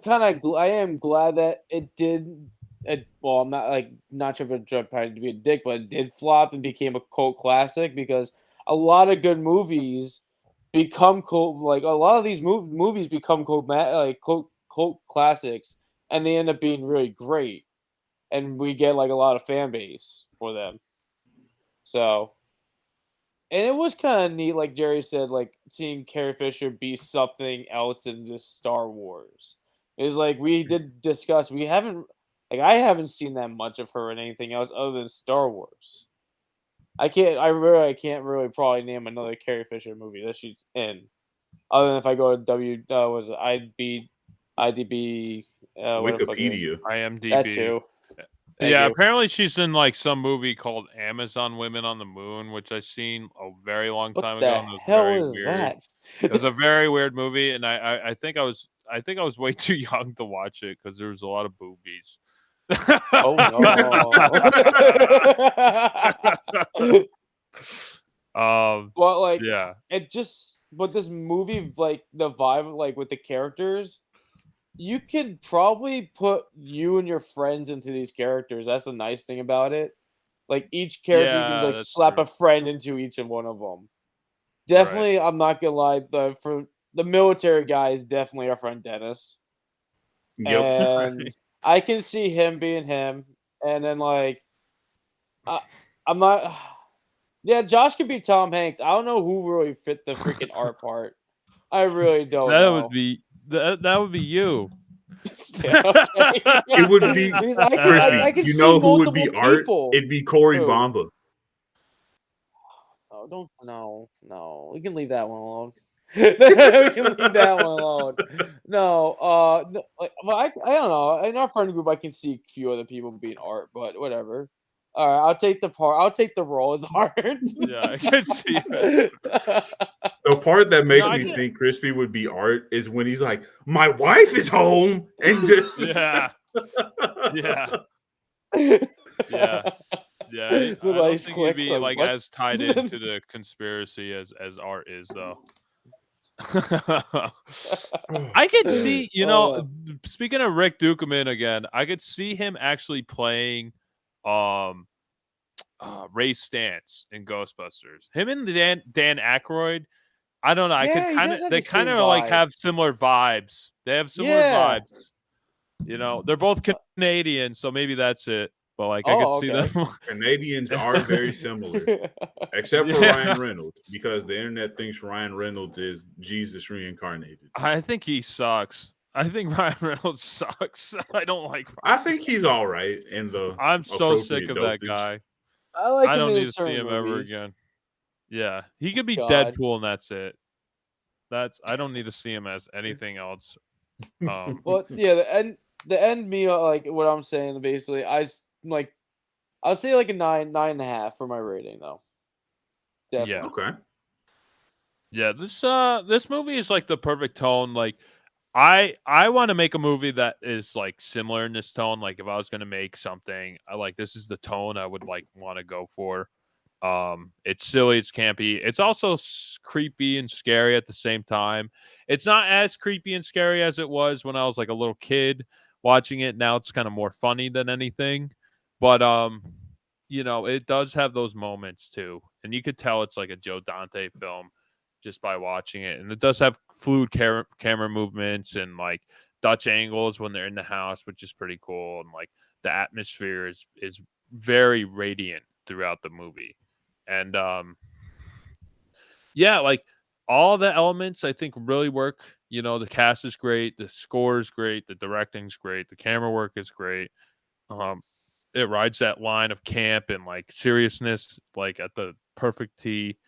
am glad that it did. Well, I'm not sure if it tried to be a dick, but it did flop and became a cult classic because a lot of good movies become cult. Like a lot of these movies become cult classics, and they end up being really great, and we get like a lot of fan base for them. So, and it was kind of neat, like Jerry said, like seeing Carrie Fisher be something else in just Star Wars. It's like we did discuss. We haven't, like, I haven't seen that much of her in anything else other than Star Wars. I can't really probably name another Carrie Fisher movie that she's in, other than if I go to was it IDB, what the fuck it is? Wikipedia. That IMDb. too. Thank Yeah, you. apparently she's in like some movie called Amazon Women on the Moon, which I seen a very long What time the ago, and it was hell very is weird. that? It was a very weird movie, and I think I was way too young to watch it because there was a lot of boobies. Oh no. But like Yeah, but this movie, like the vibe, like with the characters, you could probably put you and your friends into these characters. That's the nice thing about it. Like each character, you can yeah, like that's slap true. a friend into each and one of them. Right. Definitely, I'm not gonna lie. For the military guy is definitely our friend Dennis, Yep. and I can see him being him. And then like, I, I'm not. Yeah, Josh could be Tom Hanks. I don't know who really fit the freaking art part. I really don't That know. would be that would be you. Yeah, okay. It would be Because Crispy. I can You see know who would multiple be Art? people. It'd be Corey Who? Bamba. Oh, don't no. We can leave that one alone. We can leave that one alone. No, like, well, I don't know. In our friend group, I can see a few other people being Art, but whatever. All right, I'll take the part. I'll take the role as Art. Yeah, I can see it. The part that makes I me can- think Crispy would be Art is when he's like, "My wife is home," and just Yeah, yeah, yeah. Yeah, I The don't nice think he'd click, be like what? as tied into the conspiracy as Art is, though. I could see, speaking of Rick Ducommun again, I could see him actually playing um Ray Stantz in Ghostbusters. Him and Dan Aykroyd. I don't know. I could Yeah, he does have they the same kind of like vibe. have similar vibes. They have similar Yeah. vibes. They're both Canadian, so maybe that's it. But like I could see okay. them. Canadians are very similar, except for Yeah. Ryan Reynolds, because the internet thinks Ryan Reynolds is Jesus reincarnated. I think he sucks. I think Ryan Reynolds sucks. I don't like I think he's all right in the I'm so sick appropriate of that dosage. guy. I like I him don't in need to see certain him ever movies. again. Yeah, he could be God. Deadpool and that's it. I don't need to see him as anything else. But yeah, the end meal, like what I'm saying, basically, like I would say like a 9.5 for my rating though. Definitely. Okay. Yeah, this movie is like the perfect tone. Like I want to make a movie that is like similar in this tone. Like if I was gonna make something, this is the tone I would like want to go for. It's silly, it's campy, it's also creepy and scary at the same time. It's not as creepy and scary as it was when I was like a little kid watching it. Now it's kind of more funny than anything, but it does have those moments too, and you could tell it's like a Joe Dante film just by watching it. And it does have fluid camera movements and like Dutch angles when they're in the house, which is pretty cool. And like the atmosphere is very radiant throughout the movie. And yeah, like all the elements I think really work. The cast is great, the score is great, the directing's great, the camera work is great. It rides that line of camp and like seriousness, like at the perfect tee.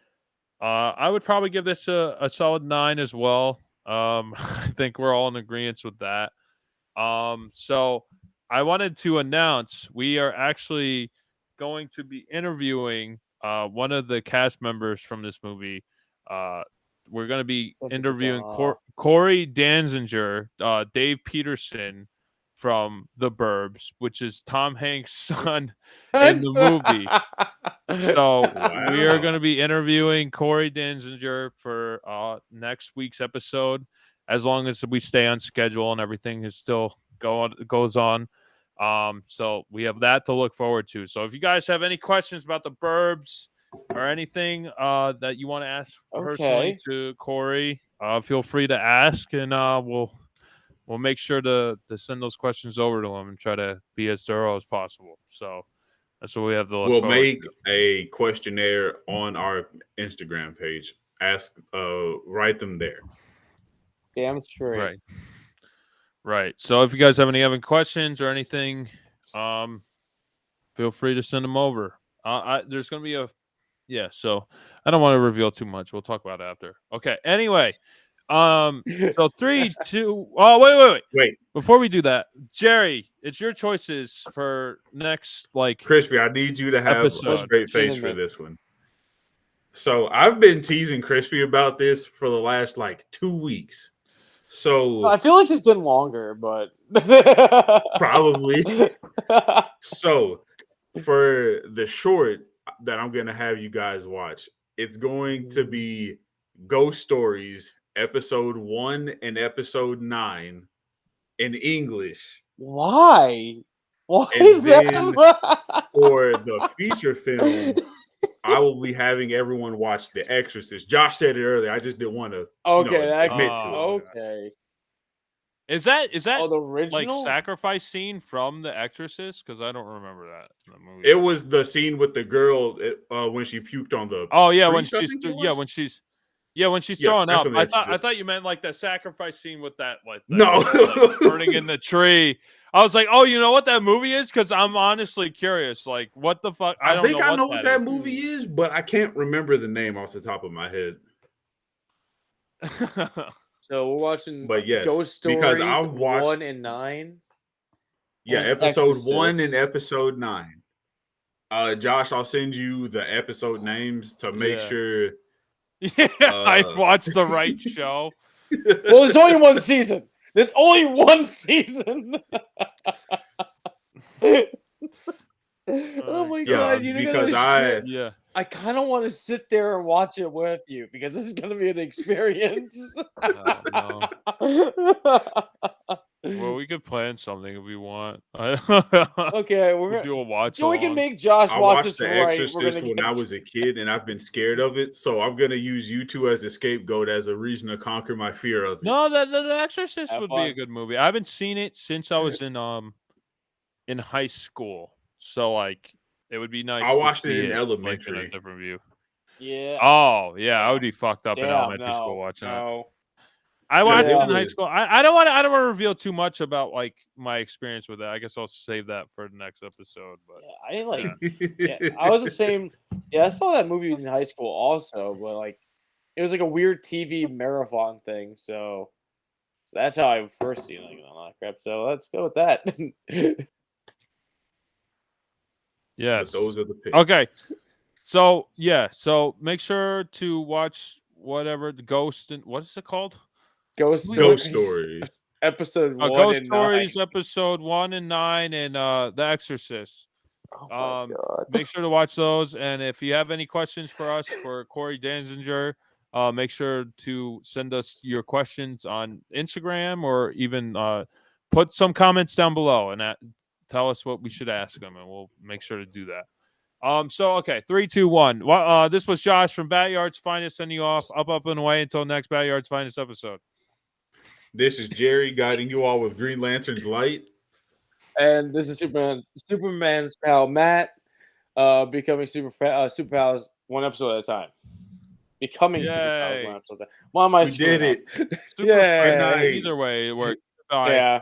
I would probably give this a solid 9 as well. I think we're all in agreement with that. So I wanted to announce we are actually going to be interviewing one of the cast members from this movie. We're going to be interviewing Corey Danzinger, Dave Peterson, from the Burbs, which is Tom Hanks' son in the movie. So we are Wow. going to be interviewing Corey Danzinger for next week's episode, as long as we stay on schedule and everything is still goes on. So we have that to look forward to. So if you guys have any questions about the Burbs or anything that you want to ask personally to Corey, feel free to ask, and we'll make sure to send those questions over to him and try to be as thorough as possible. So that's what we have to look We'll forward make to. a questionnaire on our Instagram page. Write them there. Damn straight. Right. So if you guys have any questions or anything, feel free to send them over. There's going to be so I don't want to reveal too much. We'll talk about it after. Okay. Anyway, so 3, 2. Oh, wait. Before we do that, Jerry, it's your choices for next Crispy. I need you to have episode. a straight face for this one. So I've been teasing Crispy about this for the last 2 weeks. So I feel like it's been longer, but probably. So for the short that I'm gonna have you guys watch, it's going to be Ghost Stories episode 1 and episode 9 in English. Why? Why And is then that? for the feature film, I will be having everyone watch The Exorcist. Josh said it earlier. I just didn't want to admit to it. Okay. Is that the original sacrifice scene from The Exorcist? Because I don't remember that in the movie. It was the scene with the girl when she puked on the. when she's throwing up. I thought you meant the sacrifice scene with that no burning in the tree. I was like, oh, you know what that movie is? Because I'm honestly curious. What the fuck? I think I know what that movie is, but I can't remember the name off the top of my head. So we're watching Ghost Stories 1 and 9. Yeah, episode 1 and episode 9. Josh, I'll send you the episode names to make sure. Yeah, I watched the right show. Well, there's only one season. There's only one season. Oh my god! Because I kind of want to sit there and watch it with you because this is going to be an experience. Well, we could plan something if we want. Okay, we're gonna do a watch. So we can make Josh watch this The Exorcist when I was a kid, and I've been scared of it. So I'm gonna use you two as a scapegoat, as a reason to conquer my fear of it. No, the Exorcist would be a good movie. I haven't seen it since I was in high school. So it would be nice. I watched it in elementary. In a different view. Yeah. Oh yeah, I would be fucked up in elementary school watching it. I watched it in high school. I don't want to reveal too much about my experience with it. I guess I'll save that for the next episode. But I was the same. Yeah, I saw that movie in high school also, but it was a weird TV marathon thing. So that's how I first seen all that crap. So let's go with that. Yes, those are the picks. Okay. So make sure to watch whatever the Ghost and what is it called? Ghost Stories. Episode 1 Ghost and Stories 9. Episode 1 and 9 and The Exorcist. Oh my god. Make sure to watch those. And if you have any questions for us for Corey Danzinger, make sure to send us your questions on Instagram or even put some comments down below and tell us what we should ask them, and we'll make sure to do that. So 3, 2, 1. This was Josh from BatYard's Finest sending you off up and away until next BatYard's Finest episode. This is Jerry guiding you all with Green Lantern's light. And this is Superman's pal Matt, becoming superpowers one episode at a time. Becoming superpowers one episode at a time. Why am I did it? Yeah. Either way, it worked. Yeah.